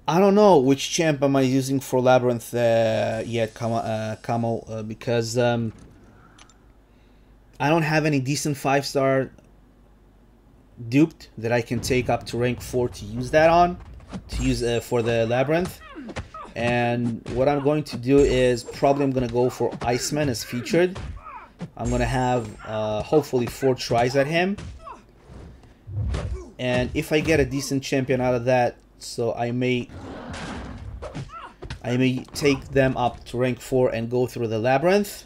I don't know which champ am I using for Labyrinth yet, Kamo, because I don't have any decent 5-star duped that I can take up to rank 4 to use that on, for the Labyrinth. And what I'm going to do is probably I'm going to go for Iceman as featured. I'm going to have hopefully 4 tries at him. And if I get a decent champion out of that, so I may take them up to rank 4 and go through the Labyrinth.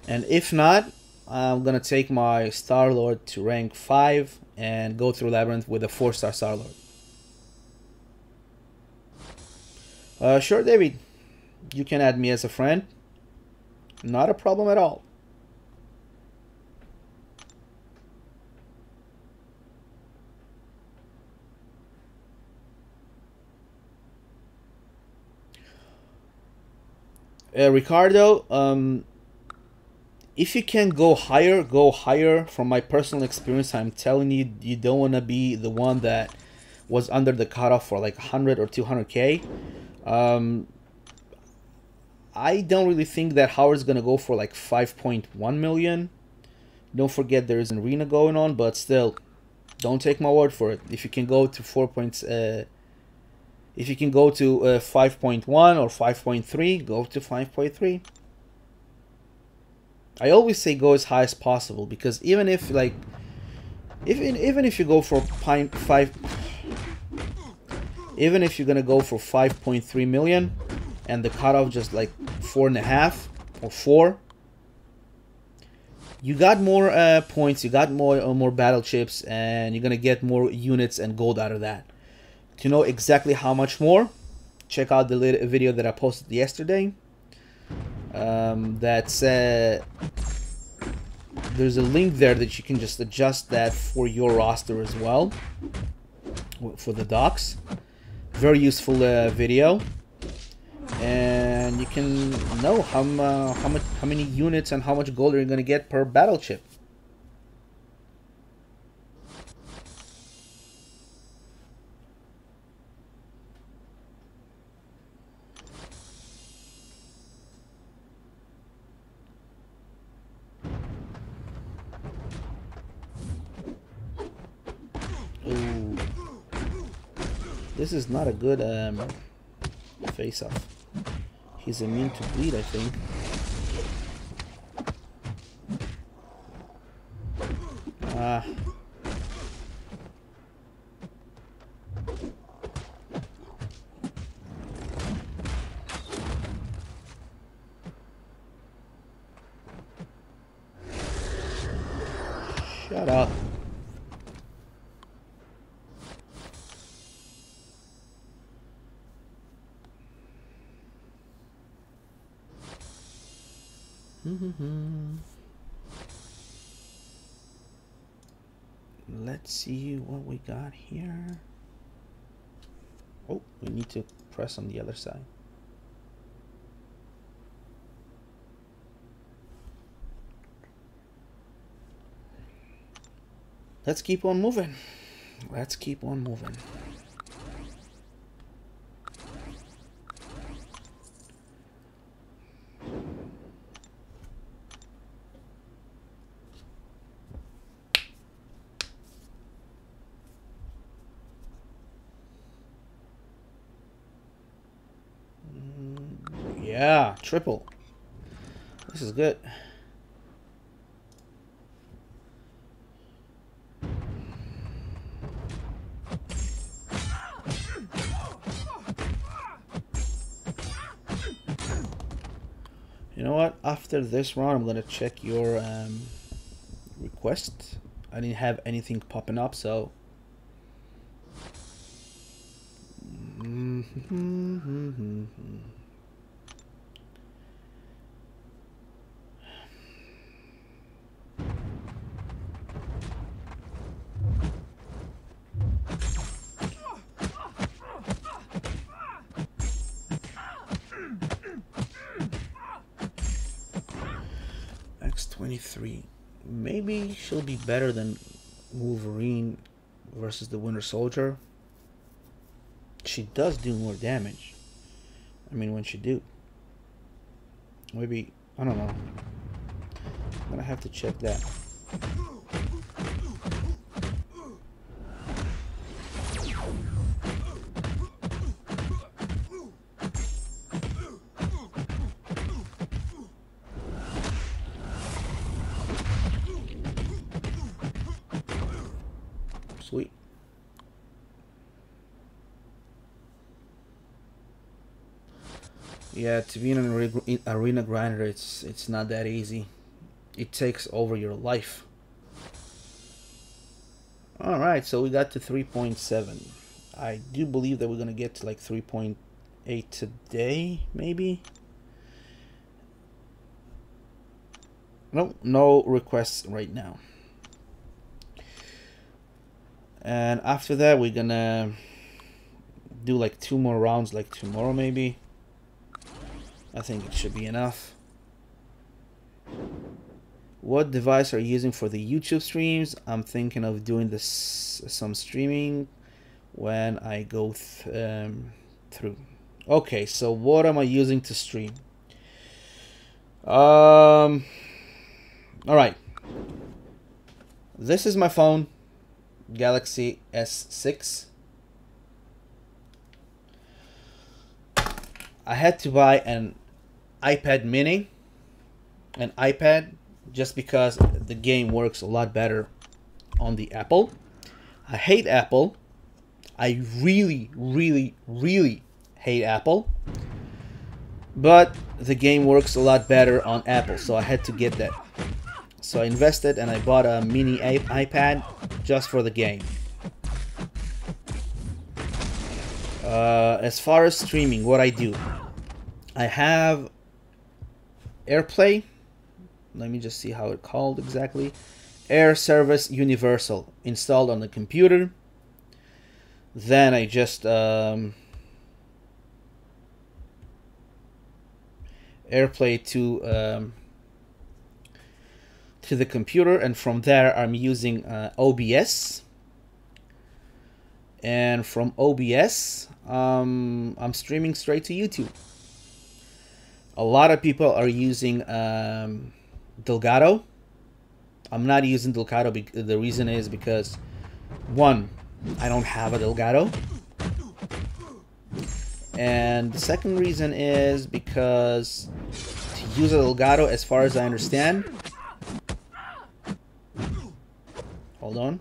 And if not, I'm going to take my Star-Lord to rank 5 and go through Labyrinth with a 4-star Star-Lord. Sure, David. You can add me as a friend. Not a problem at all. Ricardo, if you can go higher, go higher. From my personal experience, I'm telling you, you don't want to be the one that was under the cutoff for like 100 or 200k. I don't really think that Howard's going to go for like 5.1 million. Don't forget there is an arena going on, but still, don't take my word for it. If you can go to 5.1 or 5.3, go to 5.3. I always say go as high as possible, because even if like even if you go for 5, even if you're gonna go for 5.3 million and the cutoff just like 4.5 or 4, you got more points, you got more battle chips, and you're gonna get more units and gold out of that. To know exactly how much more, check out the video that I posted yesterday. That's there's a link there that you can just adjust that for your roster as well, for the docks. Very useful video, and you can know how many units and how much gold you're gonna get per battle chip. Ooh. This is not a good face-off. He's immune to bleed, I think. Shut up. Let's see what we got here. Oh, we need to press on the other side. Let's keep on moving. Let's keep on moving. Yeah, triple. This is good. You know what? After this round, I'm gonna check your request. I didn't have anything popping up, so. X-23. Maybe she'll be better than Wolverine versus the Winter Soldier. She does do more damage. I mean, when she do. Maybe, I don't know. I'm gonna have to check that. Sweet. Yeah, to be an arena grinder, it's not that easy. It takes over your life. All right, so we got to 3.7. I do believe that we're gonna get to like 3.8 today, maybe. No requests right now. And after that, we're gonna do like 2 more rounds, like tomorrow maybe. I think it should be enough. What device are you using for the YouTube streams? I'm thinking of doing this some streaming when I go through. Okay, so what am I using to stream? All right. This is my phone, Galaxy S6. I had to buy an iPad mini, an iPad, just because the game works a lot better on the Apple. I hate Apple. I really, really, really hate Apple. But the game works a lot better on Apple, so I had to get that. So I invested and I bought a mini iPad just for the game. As far as streaming, what I do, I have AirPlay. Let me just see how it's called exactly. Air Service Universal installed on the computer. Then I just AirPlay to the computer, and from there I'm using OBS. And from OBS, I'm streaming straight to YouTube. A lot of people are using Delgado. I'm not using Delgado. The reason is because, one, I don't have a Delgado. And the second reason is because to use a Delgado, as far as I understand... Hold on.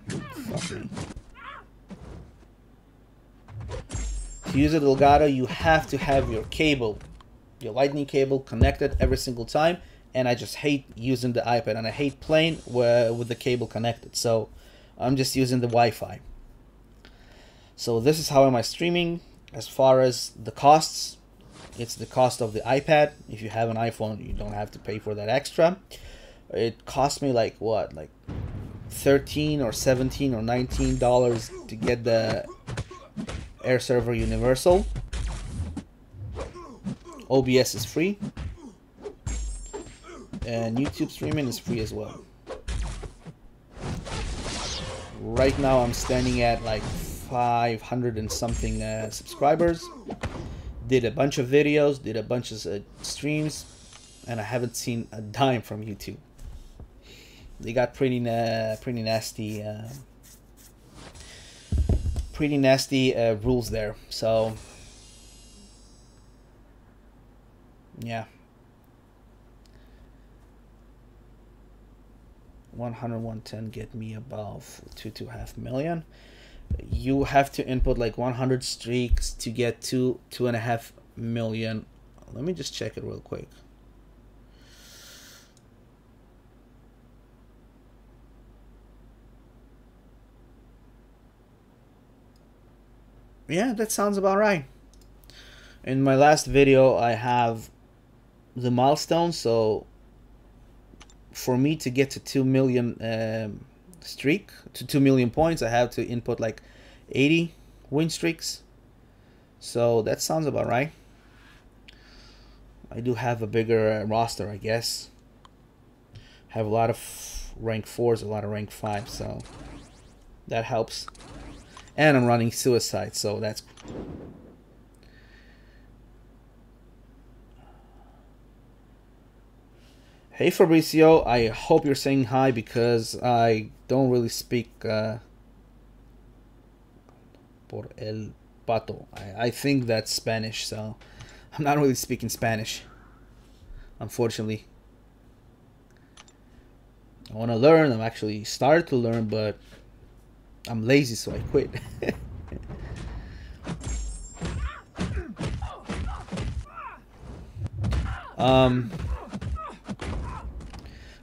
Fuck me. To use a Delgado, you have to have your cable, your lightning cable, connected every single time, and I just hate using the iPad, and I hate playing with the cable connected, so I'm just using the Wi-Fi. So this is how am I streaming. As far as the costs, it's the cost of the iPad. If you have an iPhone, you don't have to pay for that extra. It cost me like what, like $13 or $17 or $19 to get the Air Server Universal. OBS is free, and YouTube streaming is free as well. Right now I'm standing at like 500 and something subscribers. Did a bunch of videos, did a bunch of streams, and I haven't seen a dime from YouTube. They got pretty nasty rules there. So Yeah. 100, 110 get me about 2.5 million. You have to input like 100 streaks to get 2.5 million. Let me just check it real quick. Yeah, that sounds about right. In my last video, I have the milestone, so for me to get to 2 million streak, to 2 million points, I have to input like 80 win streaks. So that sounds about right. I do have a bigger roster, I guess. Have a lot of rank 4s, a lot of rank 5, so that helps. And I'm running Suicide, so that's... Hey Fabricio, I hope you're saying hi because I don't really speak por el pato. I think that's Spanish, so I'm not really speaking Spanish, unfortunately. I want to learn. I'm actually started to learn, but I'm lazy, so I quit.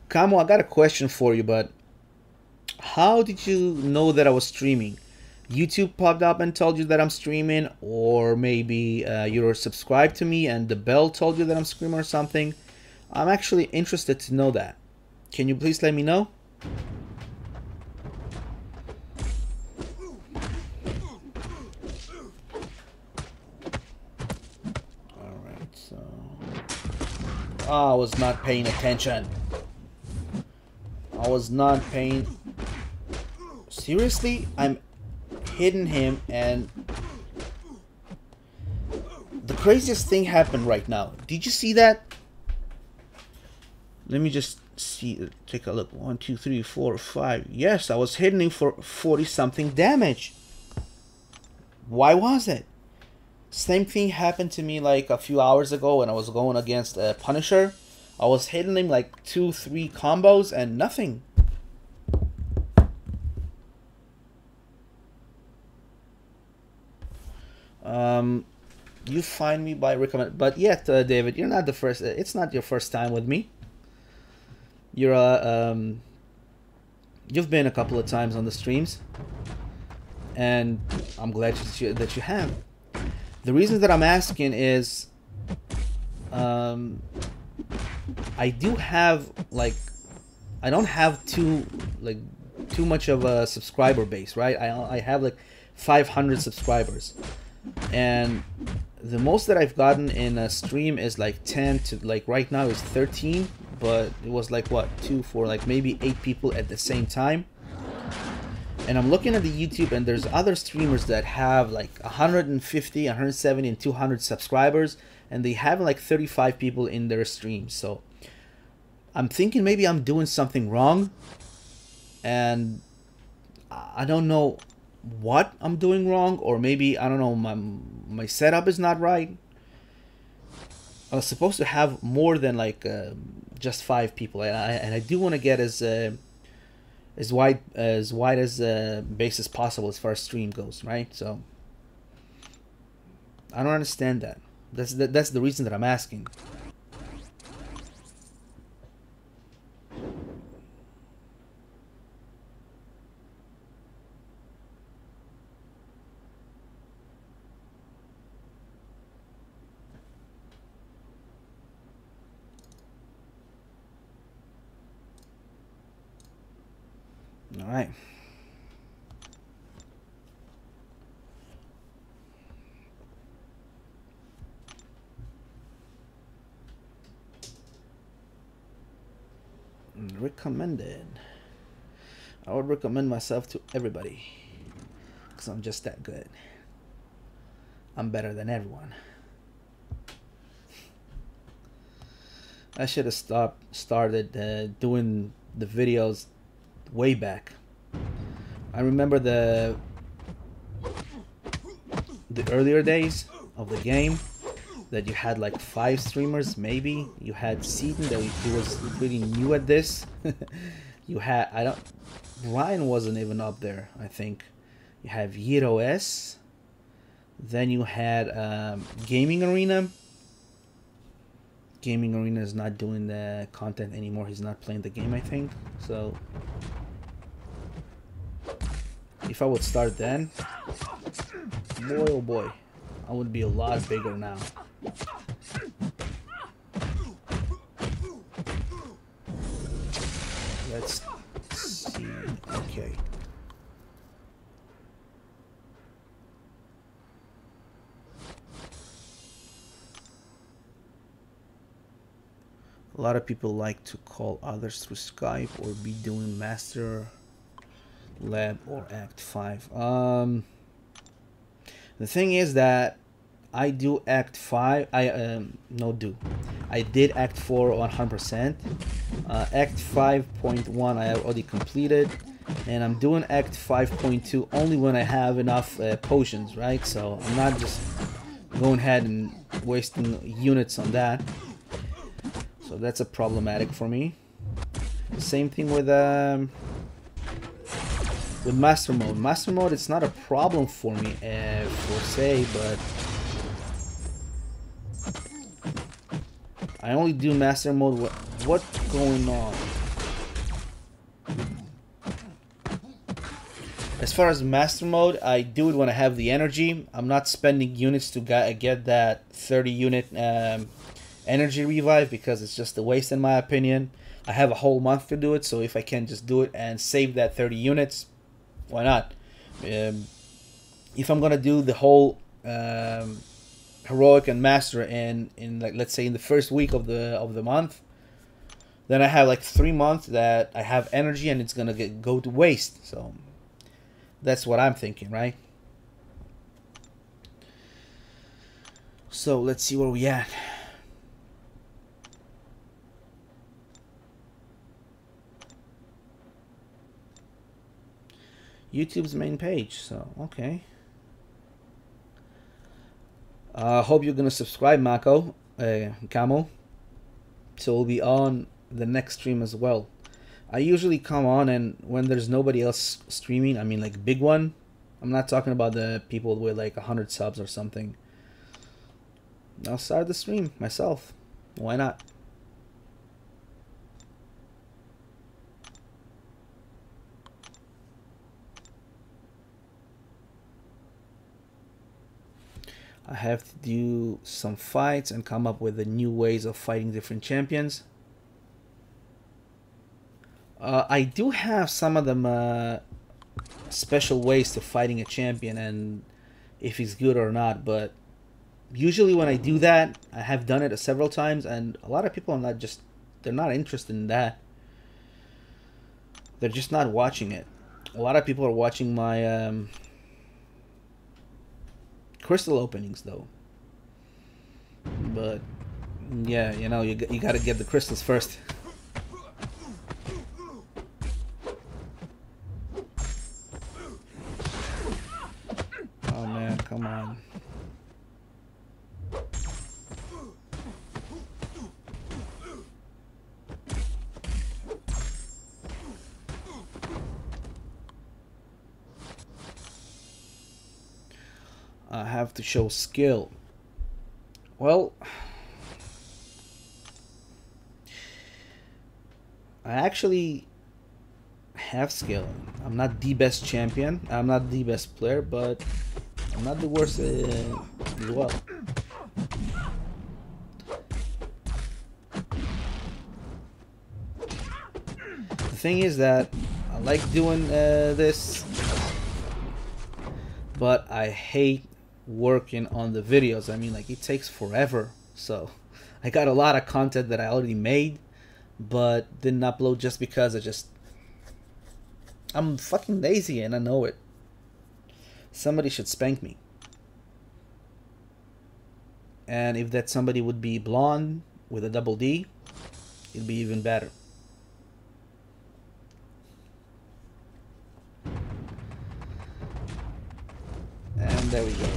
Camo, I got a question for you, but how did you know that I was streaming? YouTube popped up and told you that I'm streaming, or maybe you're subscribed to me and the bell told you that I'm streaming or something? I'm actually interested to know that. Can you please let me know? Alright, so... Oh, I was not paying attention. I was not paying... Seriously? I'm hitting him and... The craziest thing happened right now. Did you see that? Let me just see, take a look. 1, 2, 3, 4, 5. Yes, I was hitting him for 40 something damage. Why was it? Same thing happened to me like a few hours ago when I was going against Punisher. I was hitting him like 2, 3 combos and nothing. You find me by recommend, but yet, David, you're not the first. It's not your first time with me. You're you've been a couple of times on the streams, and I'm glad that you have. The reason that I'm asking is, I do have like, I don't have too much of a subscriber base, right? I have like 500 subscribers, and the most that I've gotten in a stream is like 10 to like right now is 13, but it was like what, 2, 4, like maybe 8 people at the same time. And I'm looking at the YouTube and there's other streamers that have like 150, 170 and 200 subscribers, and they have like 35 people in their streams. So I'm thinking maybe I'm doing something wrong, and I don't know what I'm doing wrong, or maybe I don't know, my setup is not right. I was supposed to have more than like just 5 people, and I do want to get as wide as base as possible as far as stream goes, right? So I don't understand that. That's the reason that I'm asking. All right. Recommended. I would recommend myself to everybody because I'm just that good. I'm better than everyone. I should have started doing the videos way back. I remember the earlier days of the game that you had like 5 streamers, maybe. You had Seaton, that he was pretty new at this. You had, Ryan wasn't even up there, I think. You have Yiro S. Then you had Gaming Arena. Gaming Arena is not doing the content anymore. He's not playing the game, I think. So if I would start then, boy oh boy, I would be a lot bigger now. Let's see. Okay. A lot of people like to call others through Skype or be doing Master Lab or Act 5. The thing is that I do Act 5. I did Act 4 100%. Act 5.1 I have already completed, and I'm doing Act 5.2 only when I have enough potions, right? So I'm not just going ahead and wasting units on that. So that's a problematic for me. Same thing with Master Mode. Master Mode, it's not a problem for me per se, but I only do Master Mode. What's going on? As far as Master Mode, I do it when I have the energy. I'm not spending units to get that 30 unit energy revive, because it's just a waste in my opinion. I have a whole month to do it, so if I can just do it and save that 30 units, why not? If I'm gonna do the whole heroic and master in like, let's say in the first week of the month, then I have like 3 months that I have energy and it's gonna go to waste. So that's what I'm thinking, right? So let's see where we at. YouTube's main page, so okay. Hope you're gonna subscribe, Mako, Camo, so we'll be on the next stream as well. I usually come on, and when there's nobody else streaming, I mean like big one, I'm not talking about the people with like 100 subs or something, I'll start the stream myself. Why not? I have to do some fights and come up with the new ways of fighting different champions. I do have some of them special ways to fighting a champion and if he's good or not, but usually when I do that, I have done it several times, and a lot of people are they're not interested in that. They're just not watching it. A lot of people are watching my crystal openings though, but yeah, you know, you gotta get the crystals first. Oh man, come on. I have to show skill. Well, I actually have skill. I'm not the best champion. I'm not the best player, but I'm not the worst as well. The thing is that I like doing this, but I hate working on the videos. I mean, like, it takes forever. So I got a lot of content that I already made but didn't upload just because I'm fucking lazy and I know it. Somebody should spank me. And if that somebody would be blonde with a double D, it'd be even better. And there we go.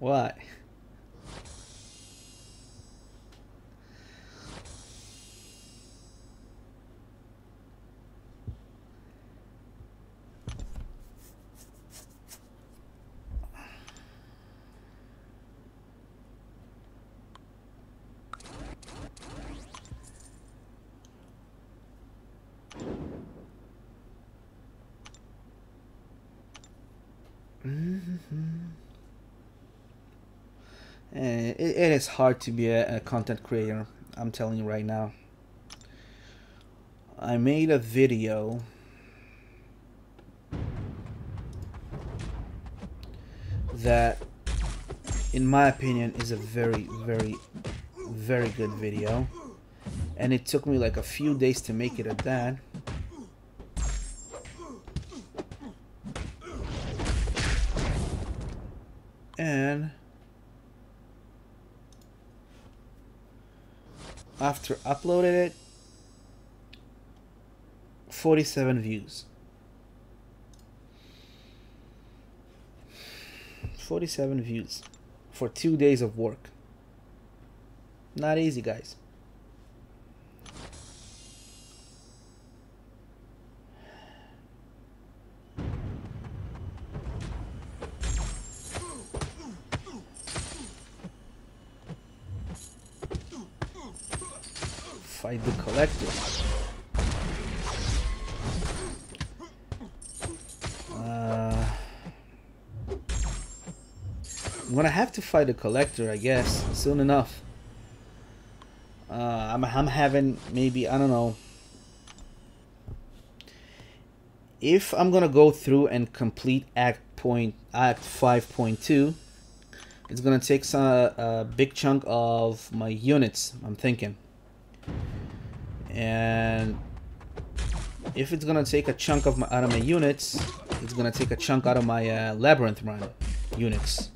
What? It is hard to be a content creator, I'm telling you right now. I made a video that, in my opinion, is a very, very, very good video. And it took me like a few days to make it at that. And after uploaded it, 47 views. 47 views for 2 days of work. Not easy, guys. Fight the collector. I'm gonna have to fight the collector, I guess, soon enough. I'm having maybe, I don't know. If I'm gonna go through and complete Act 5.2, it's gonna take a big chunk of my units, I'm thinking. And if it's gonna take a chunk of out of my units, it's gonna take a chunk out of my labyrinth run units.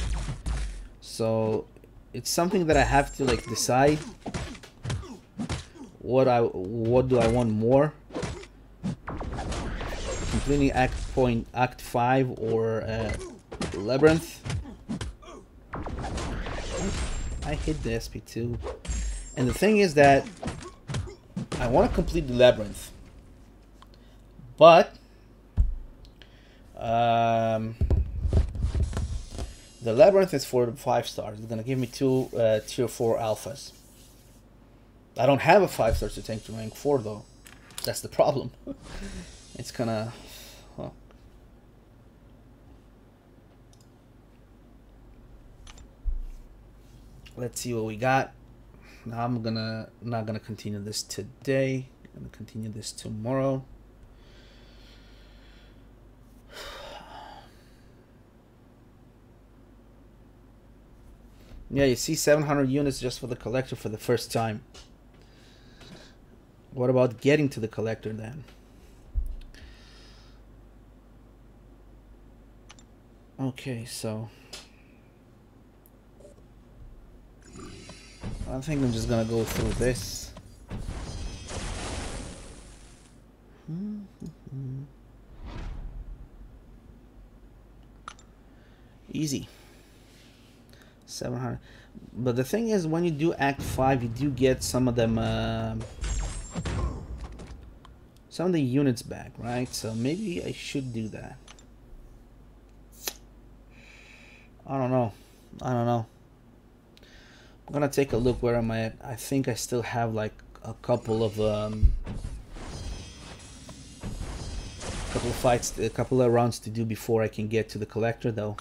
So it's something that I have to like decide. What do I want more? Completing Act 5 or labyrinth. I hit the SP2, and the thing is that I want to complete the labyrinth, but the labyrinth is for 5 stars. It's gonna give me 2 tier 4 alphas. I don't have a 5-star to tank to rank 4 though. That's the problem. It's gonna. Well. Let's see what we got. Now I'm not gonna continue this today. I'm gonna continue this tomorrow. Yeah, you see 700 units just for the collector for the first time. What about getting to the collector then? Okay, so I think I'm just gonna go through this. Easy. 700. But the thing is, when you do Act 5, you do get some of them, some of the units back, right? So maybe I should do that. I don't know. I'm gonna take a look where I'm at. I think I still have like a couple of fights, a couple of rounds to do before I can get to the collector, though.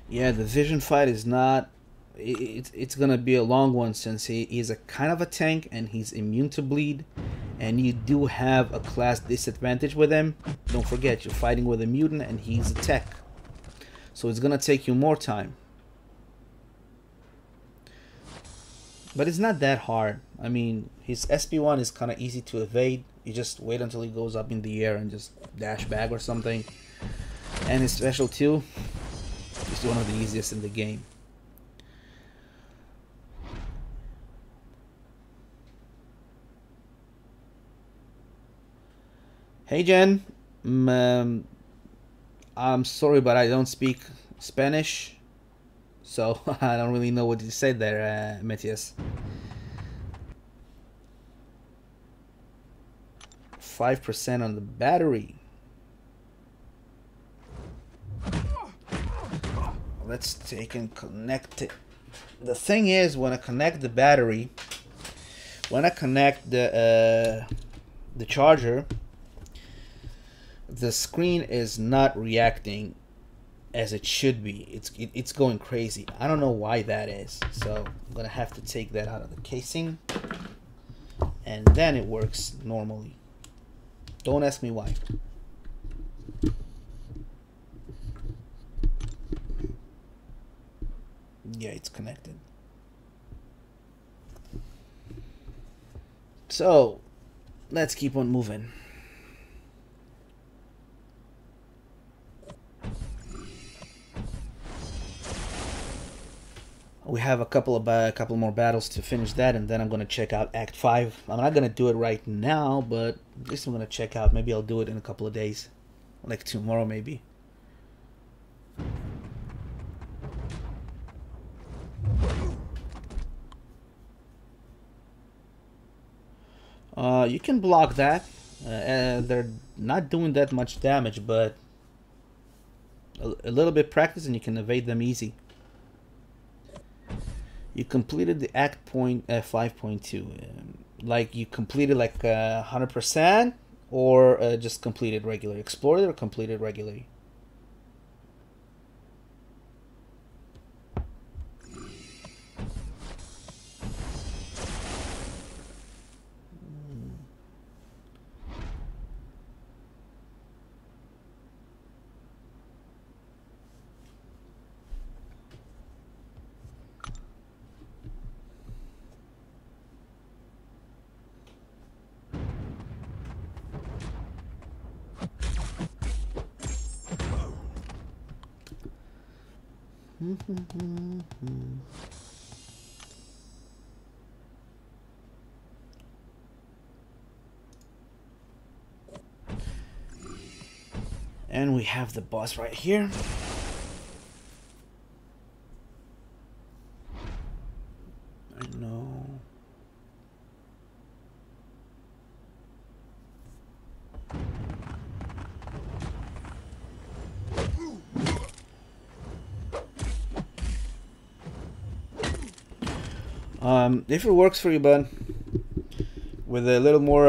Yeah, the vision fight is not. It's gonna be a long one since he's a kind of a tank and he's immune to bleed, and you do have a class disadvantage with him. Don't forget, you're fighting with a mutant and he's a tech, so it's gonna take you more time. But it's not that hard. I mean, his SP1 is kind of easy to evade. You just wait until he goes up in the air and just dash back or something. And his special 2 is one of the easiest in the game. Hey Jen, I'm sorry, but I don't speak Spanish, so I don't really know what you said there, Matthias. 5% on the battery. Let's take and connect it. The thing is, when I connect the battery, when I connect the charger, the screen is not reacting as it should be. It's going crazy. I don't know why that is. So I'm gonna have to take that out of the casing, and then it works normally. Don't ask me why. Yeah, it's connected. So let's keep on moving. We have a couple more battles to finish that, and then I'm gonna check out Act 5. I'm not gonna do it right now, but at least I'm gonna check out. Maybe I'll do it in a couple of days, like tomorrow maybe. You can block that. They're not doing that much damage, but a little bit practice and you can evade them easy. You completed the act point 5.2. Like you completed like 100%, or just completed regularly. Explored it or completed regularly. And we have the boss right here. I know. If it works for you, bud, with a little more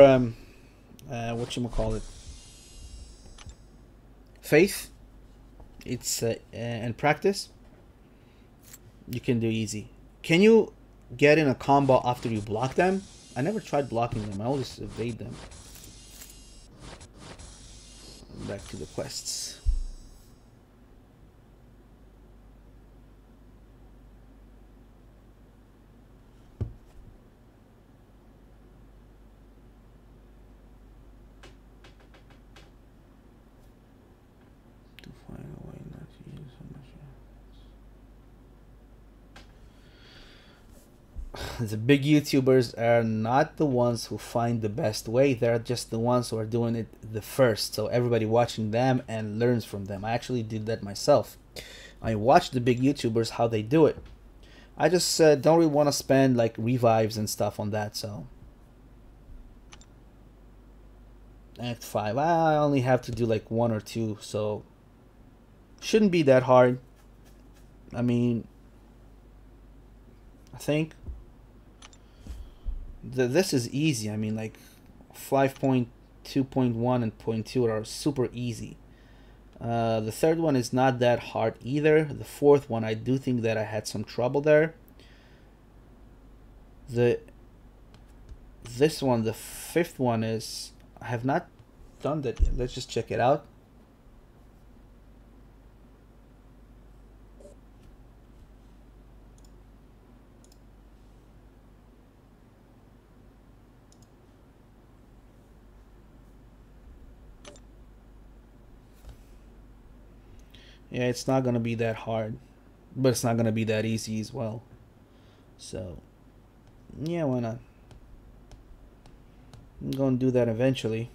whatchamacallit, faith, it's and practice, you can do easy. Can you get in a combo after you block them? I never tried blocking them. I always evade them. Back to the quests. To find a way not to use so much. The big YouTubers are not the ones who find the best way. They're just the ones who are doing it the first. So everybody watching them and learns from them. I actually did that myself. I watched the big YouTubers how they do it. I just don't really want to spend like revives and stuff on that. So Act 5, I only have to do like 1 or 2, so shouldn't be that hard. I mean, I think this is easy. I mean, like 5.2.1 and .2 are super easy. The third one is not that hard either. The fourth one, I do think that I had some trouble there. This one, the fifth one, is I have not done that yet. Let's just check it out. Yeah, it's not gonna be that hard, but it's not gonna be that easy as well. So, yeah, why not? I'm gonna do that eventually.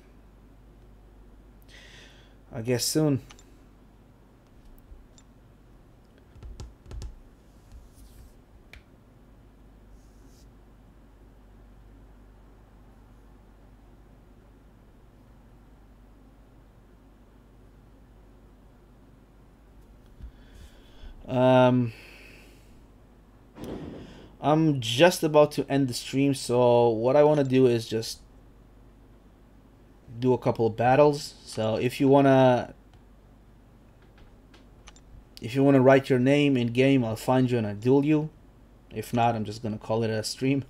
I guess soon. I'm just about to end the stream, so what I want to do is just do a couple of battles. So if you wanna write your name in game, I'll find you and I duel you. If not, I'm just gonna call it a stream.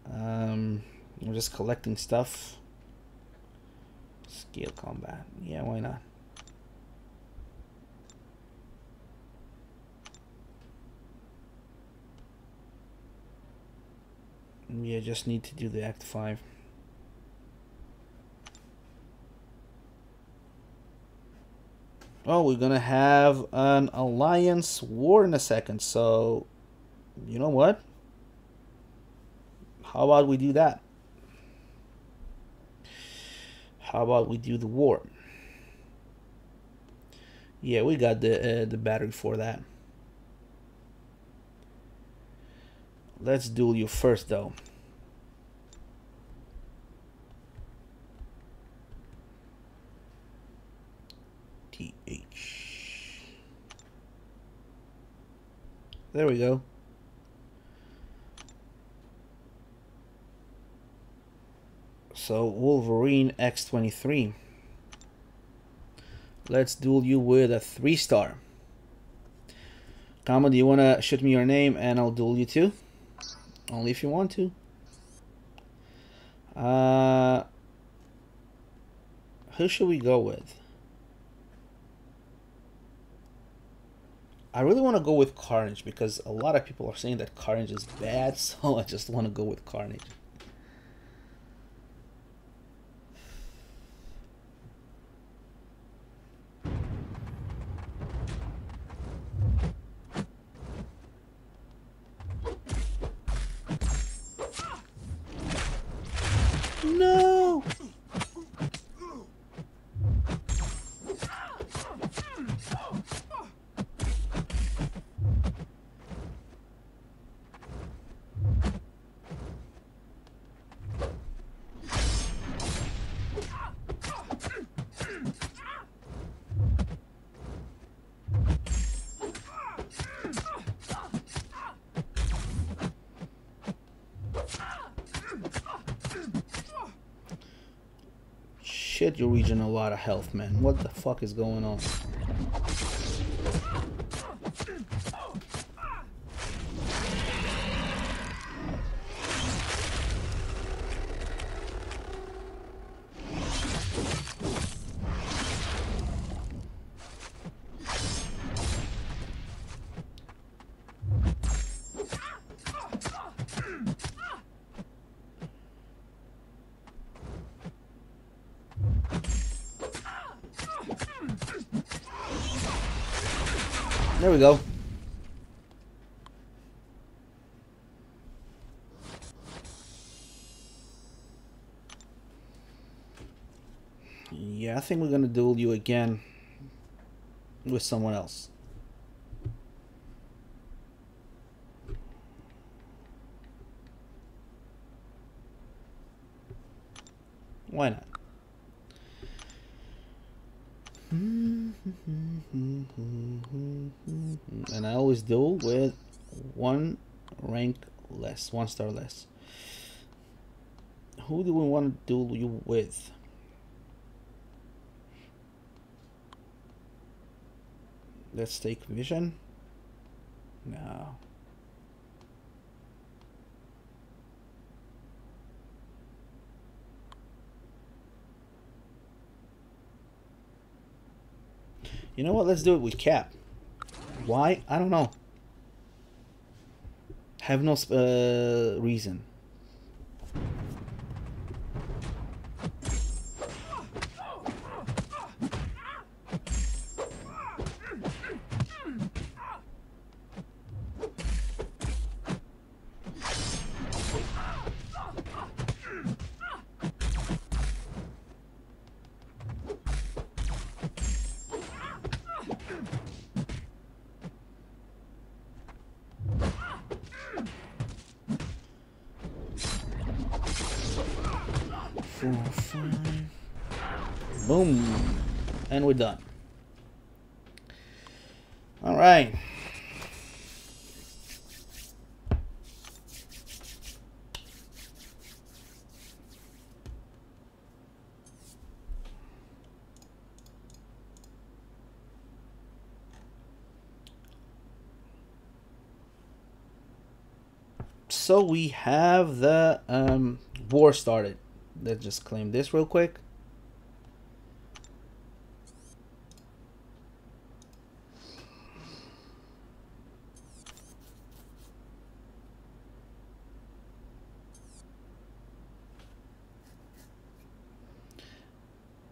We're just collecting stuff. Scale combat. Yeah, why not? Yeah, just need to do the Act 5. Oh, we're gonna have an alliance war in a second, so you know what? How about we do that? How about we do the war? Yeah, we got the battery for that. Let's duel you first, though. TH. There we go. So Wolverine X-23. Let's duel you with a 3-star. Kama, do you want to shoot me your name and I'll duel you too? Only if you want to. Who should we go with? I really want to go with Carnage because a lot of people are saying that Carnage is bad, so I just want to go with Carnage. No! Shit, you're reaching a lot of health, man. What the fuck is going on? There we go. Yeah, I think we're gonna duel you again with someone else. Why not? And I always duel with 1 rank less, 1 star less. Who do we want to duel you with? Let's take Vision. No. You know what? Let's do it with Cap. Why? I don't know. Have no reason. 4, 5. Boom. And we're done. Alright. So we have the war started. Let's just claim this real quick.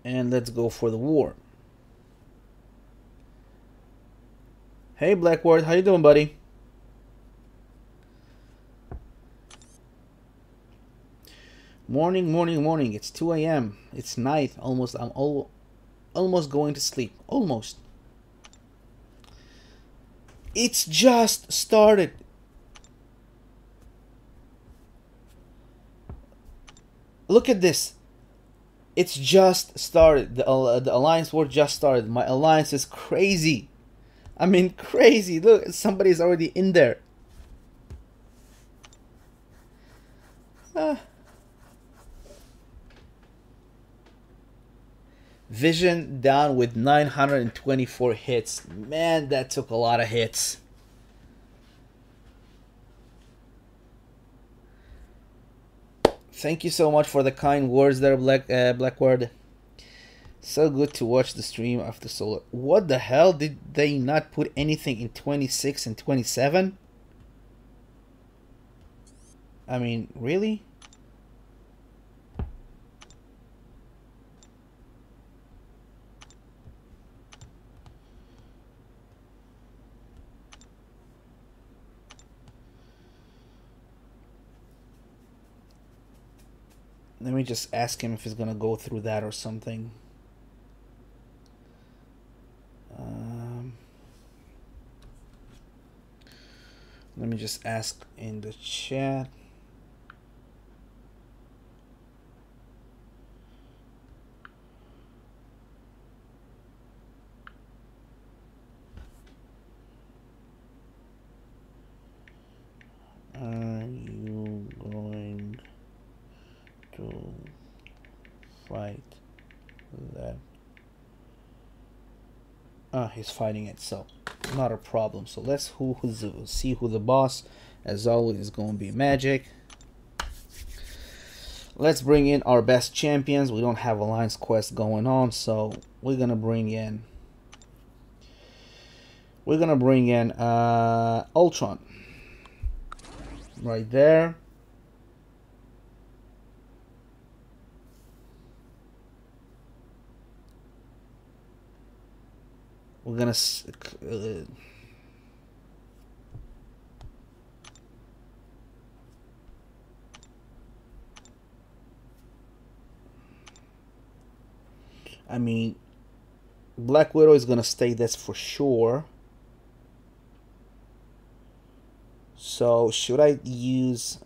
And let's go for the war. Hey Blackward, how you doing, buddy? Morning, morning, morning. It's 2 a.m. It's night. Almost. I'm almost going to sleep. Almost. It's just started. Look at this. It's just started. The alliance war just started. My alliance is crazy. I mean, crazy. Look, somebody's already in there. Vision down with 924 hits. Man, that took a lot of hits. Thank you so much for the kind words there, Blackward. So good to watch the stream after Solar. What the hell? Did they not put anything in 26 and 27? I mean, really? Let me just ask him if he's gonna go through that or something. Let me just ask in the chat. Are you going to fight that? He's fighting it, so not a problem. So let's see who the boss, as always, is going to be Magic. Let's bring in our best champions. We don't have Alliance Quest going on, so we're gonna bring in Ultron right there. We're gonna I mean, Black Widow is gonna stay, that's for sure. So should I use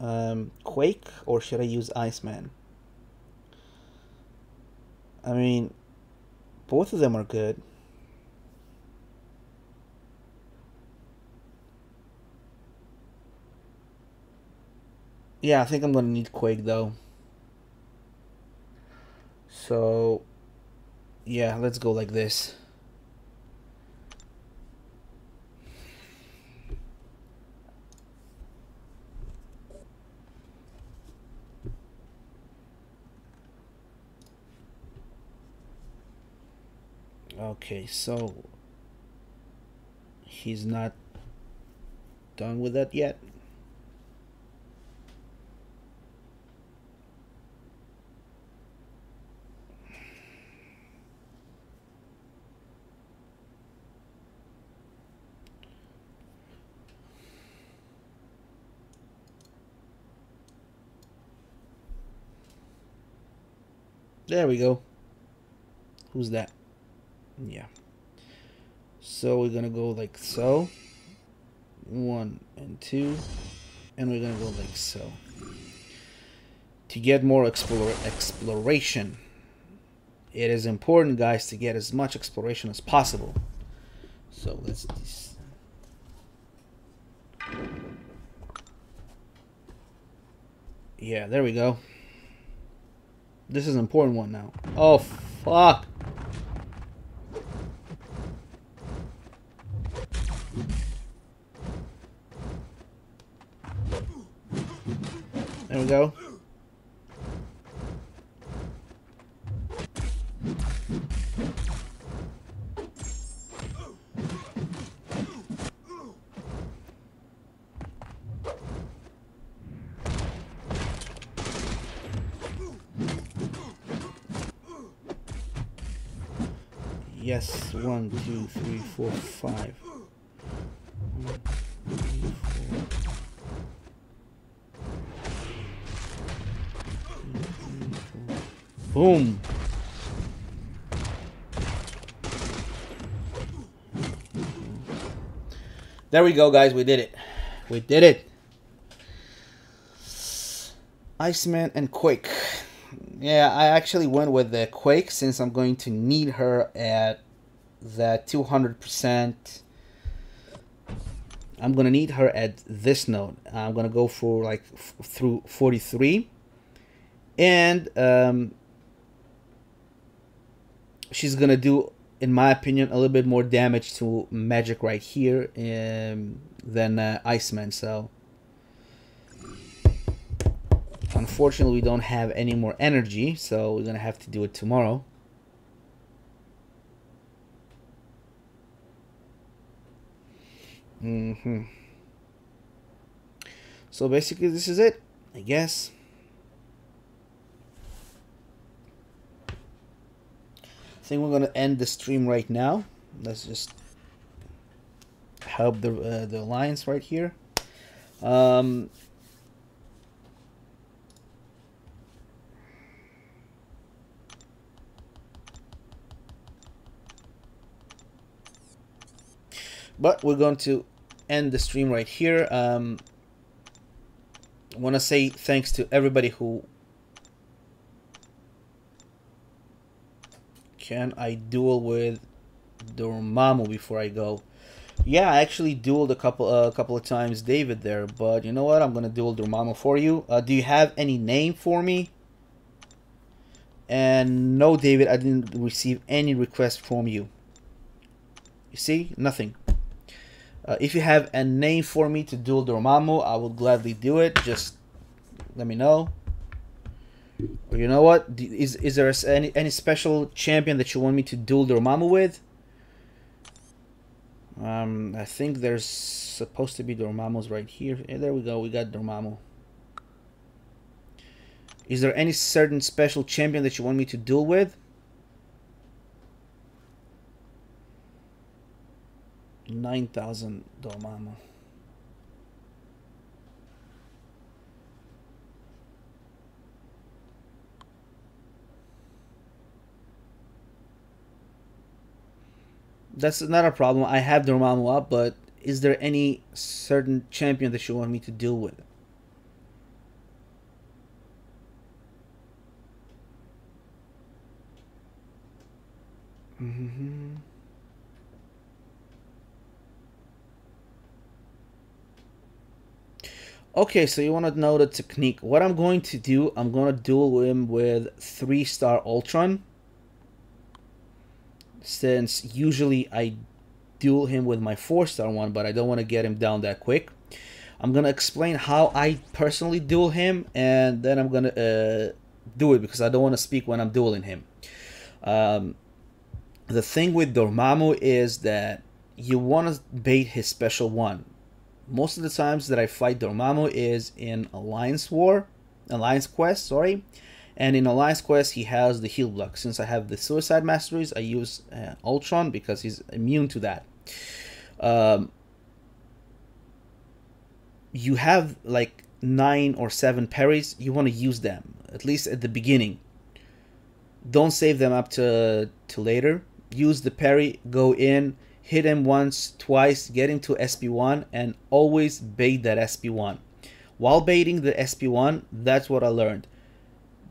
Quake or should I use Iceman? I mean, both of them are good. Yeah, I think I'm gonna need Quake though. So yeah, let's go like this. Okay, so he's not done with that yet. There we go. Who's that? Yeah. So we're gonna go like so. 1 and 2. And we're gonna go like so. to get more exploration. It is important, guys, to get as much exploration as possible. So let's yeah, there we go. This is an important one now. Oh, fuck. There we go. Yes, 1, 2, 3, 4, 5. 1, 2, 3, 4. Boom. There we go, guys. We did it. We did it. Iceman and Quake. Yeah, I actually went with the Quake since I'm going to need her at that 200%. I'm going to need her at this node. I'm going to go for like through 43. And she's going to do, in my opinion, a little bit more damage to Magic right here than Iceman. So unfortunately, we don't have any more energy, so we're gonna have to do it tomorrow. So basically, this is it, I guess. I think we're gonna end the stream right now. Let's just help the alliance right here. But we're going to end the stream right here. I want to say thanks to everybody who... Can I duel with Dormammu before I go? Yeah, I actually dueled a couple of times David there, but you know what? I'm gonna duel Dormammu for you. Do you have any name for me? And no, David, I didn't receive any request from you. You see, nothing. If you have a name for me to duel Dormammu, I will gladly do it. Just let me know. Or you know what? Is there any special champion that you want me to duel Dormammu with? I think there's supposed to be Dormammu's right here. Yeah, there we go. We got Dormammu. Is there any certain special champion that you want me to duel with? 9,000 Dormammu. That's not a problem. I have Dormammu up, but is there any certain champion that you want me to deal with? Okay, so you want to know the technique. What I'm going to do, I'm going to duel him with 3-star Ultron. Since usually I duel him with my 4-star one, but I don't want to get him down that quick. I'm going to explain how I personally duel him, and then I'm going to do it because I don't want to speak when I'm dueling him. The thing with Dormammu is that you want to bait his special one. Most of the times that I fight Dormammu is in Alliance Quest, sorry. And in Alliance Quest, he has the heal block. Since I have the Suicide Masteries, I use Ultron because he's immune to that. You have like 9 or 7 parries. You want to use them, at least at the beginning. Don't save them up to later. Use the parry, go in, hit him once, twice, get him to SP1, and always bait that SP1. While baiting the SP1, that's what I learned.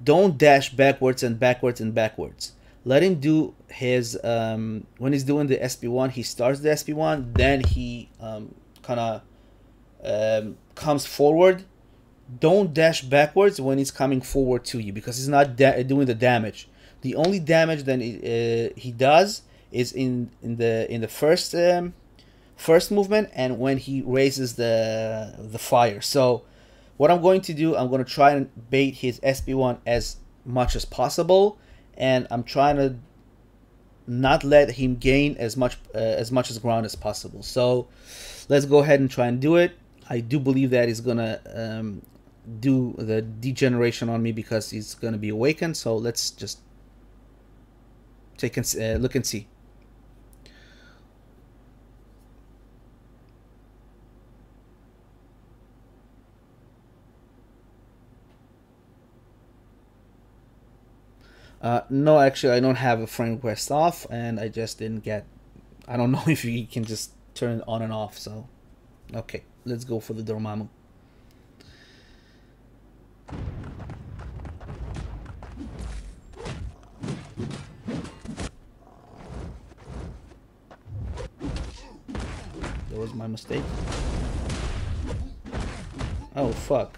Don't dash backwards and backwards and backwards. Let him do his when he's doing the SP1, he starts the SP1, then he kind of comes forward. Don't dash backwards when he's coming forward to you, because he's not doing the damage. The only damage that he does is in the first movement, and when he raises the fire. So what I'm going to do, I'm going to try and bait his SP1 as much as possible, and I'm trying to not let him gain as much as ground as possible. So let's go ahead and try and do it. I do believe that he's gonna do the degeneration on me because he's gonna be awakened. So let's just take a look and see. No, actually, I don't have a friend request off, and I just didn't get. I don't know if you can just turn it on and off. So, okay, let's go for the Dormammu. That was my mistake. Oh, fuck.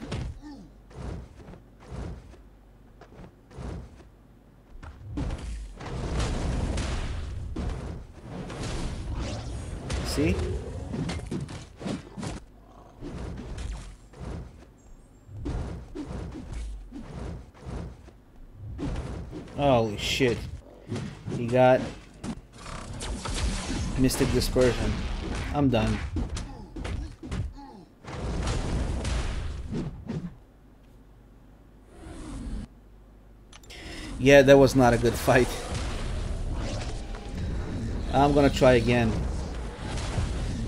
See? Holy shit. He got Mystic Dispersion. I'm done. Yeah, that was not a good fight. I'm gonna try again.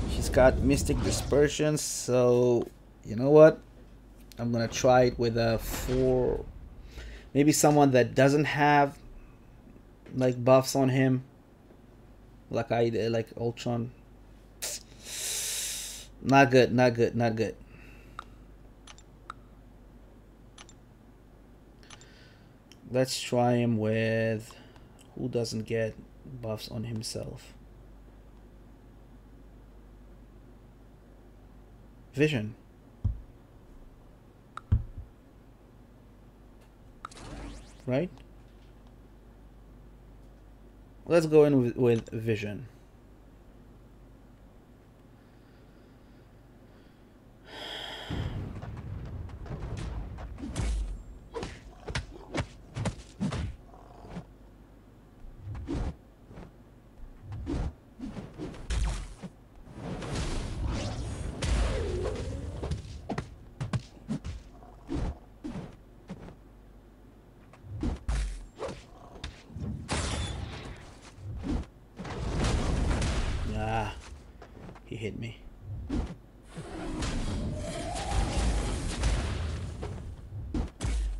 He's got Mystic Dispersion, so you know what? I'm gonna try it with a 4. Maybe someone that doesn't have like buffs on him, like I did, like Ultron. Not good, not good, not good. Let's try him with who doesn't get buffs on himself. Vision. Right? Let's go in with Vision. He hit me.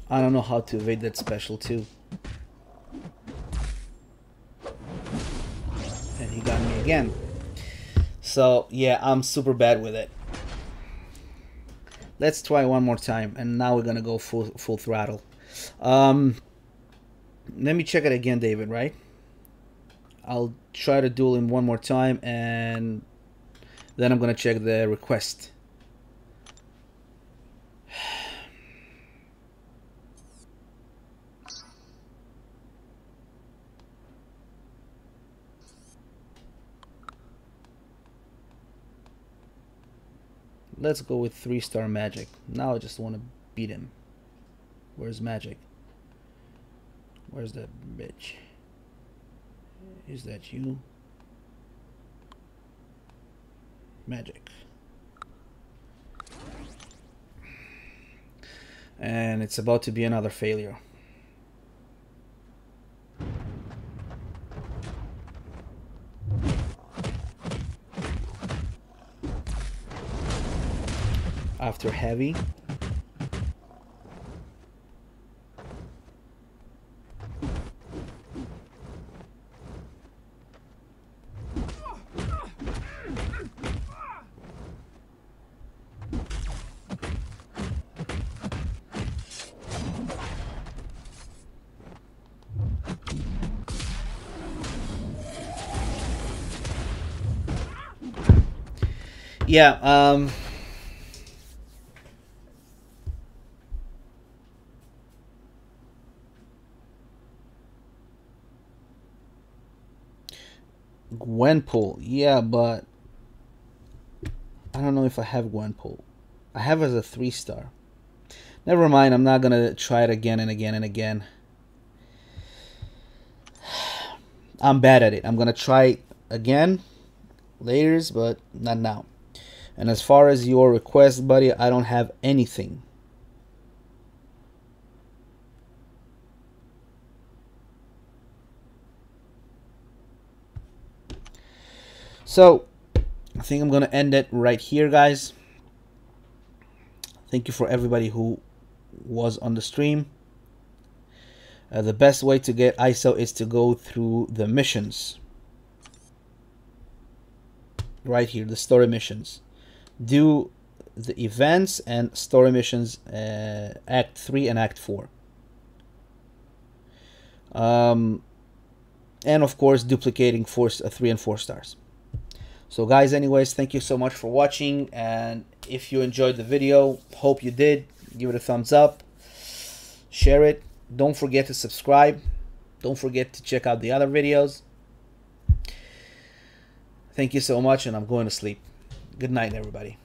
I don't know how to evade that special too. And he got me again. So yeah, I'm super bad with it. Let's try one more time, and now we're gonna go full throttle. Let me check it again, David, right? I'll try to duel him one more time, and then I'm gonna check the request. Let's go with 3-star magic. Now I just want to beat him. Where's magic? Where's that bitch? Is that you? Magic. And it's about to be another failure. After heavy. Yeah, Gwenpool. Yeah, but I don't know if I have Gwenpool. I have as a 3-star. Never mind, I'm not gonna try it again and again and again. I'm bad at it. I'm gonna try again later, but not now. And as far as your request, buddy, I don't have anything. So I think I'm gonna end it right here, guys. Thank you for everybody who was on the stream. The best way to get ISO is to go through the missions. Right here, the story missions. Do the events and story missions, Act 3 and Act 4. And of course, duplicating 3 and 4 stars. So guys, anyways, thank you so much for watching. And if you enjoyed the video, hope you did, give it a thumbs up. Share it. Don't forget to subscribe. Don't forget to check out the other videos. Thank you so much, and I'm going to sleep. Good night, everybody.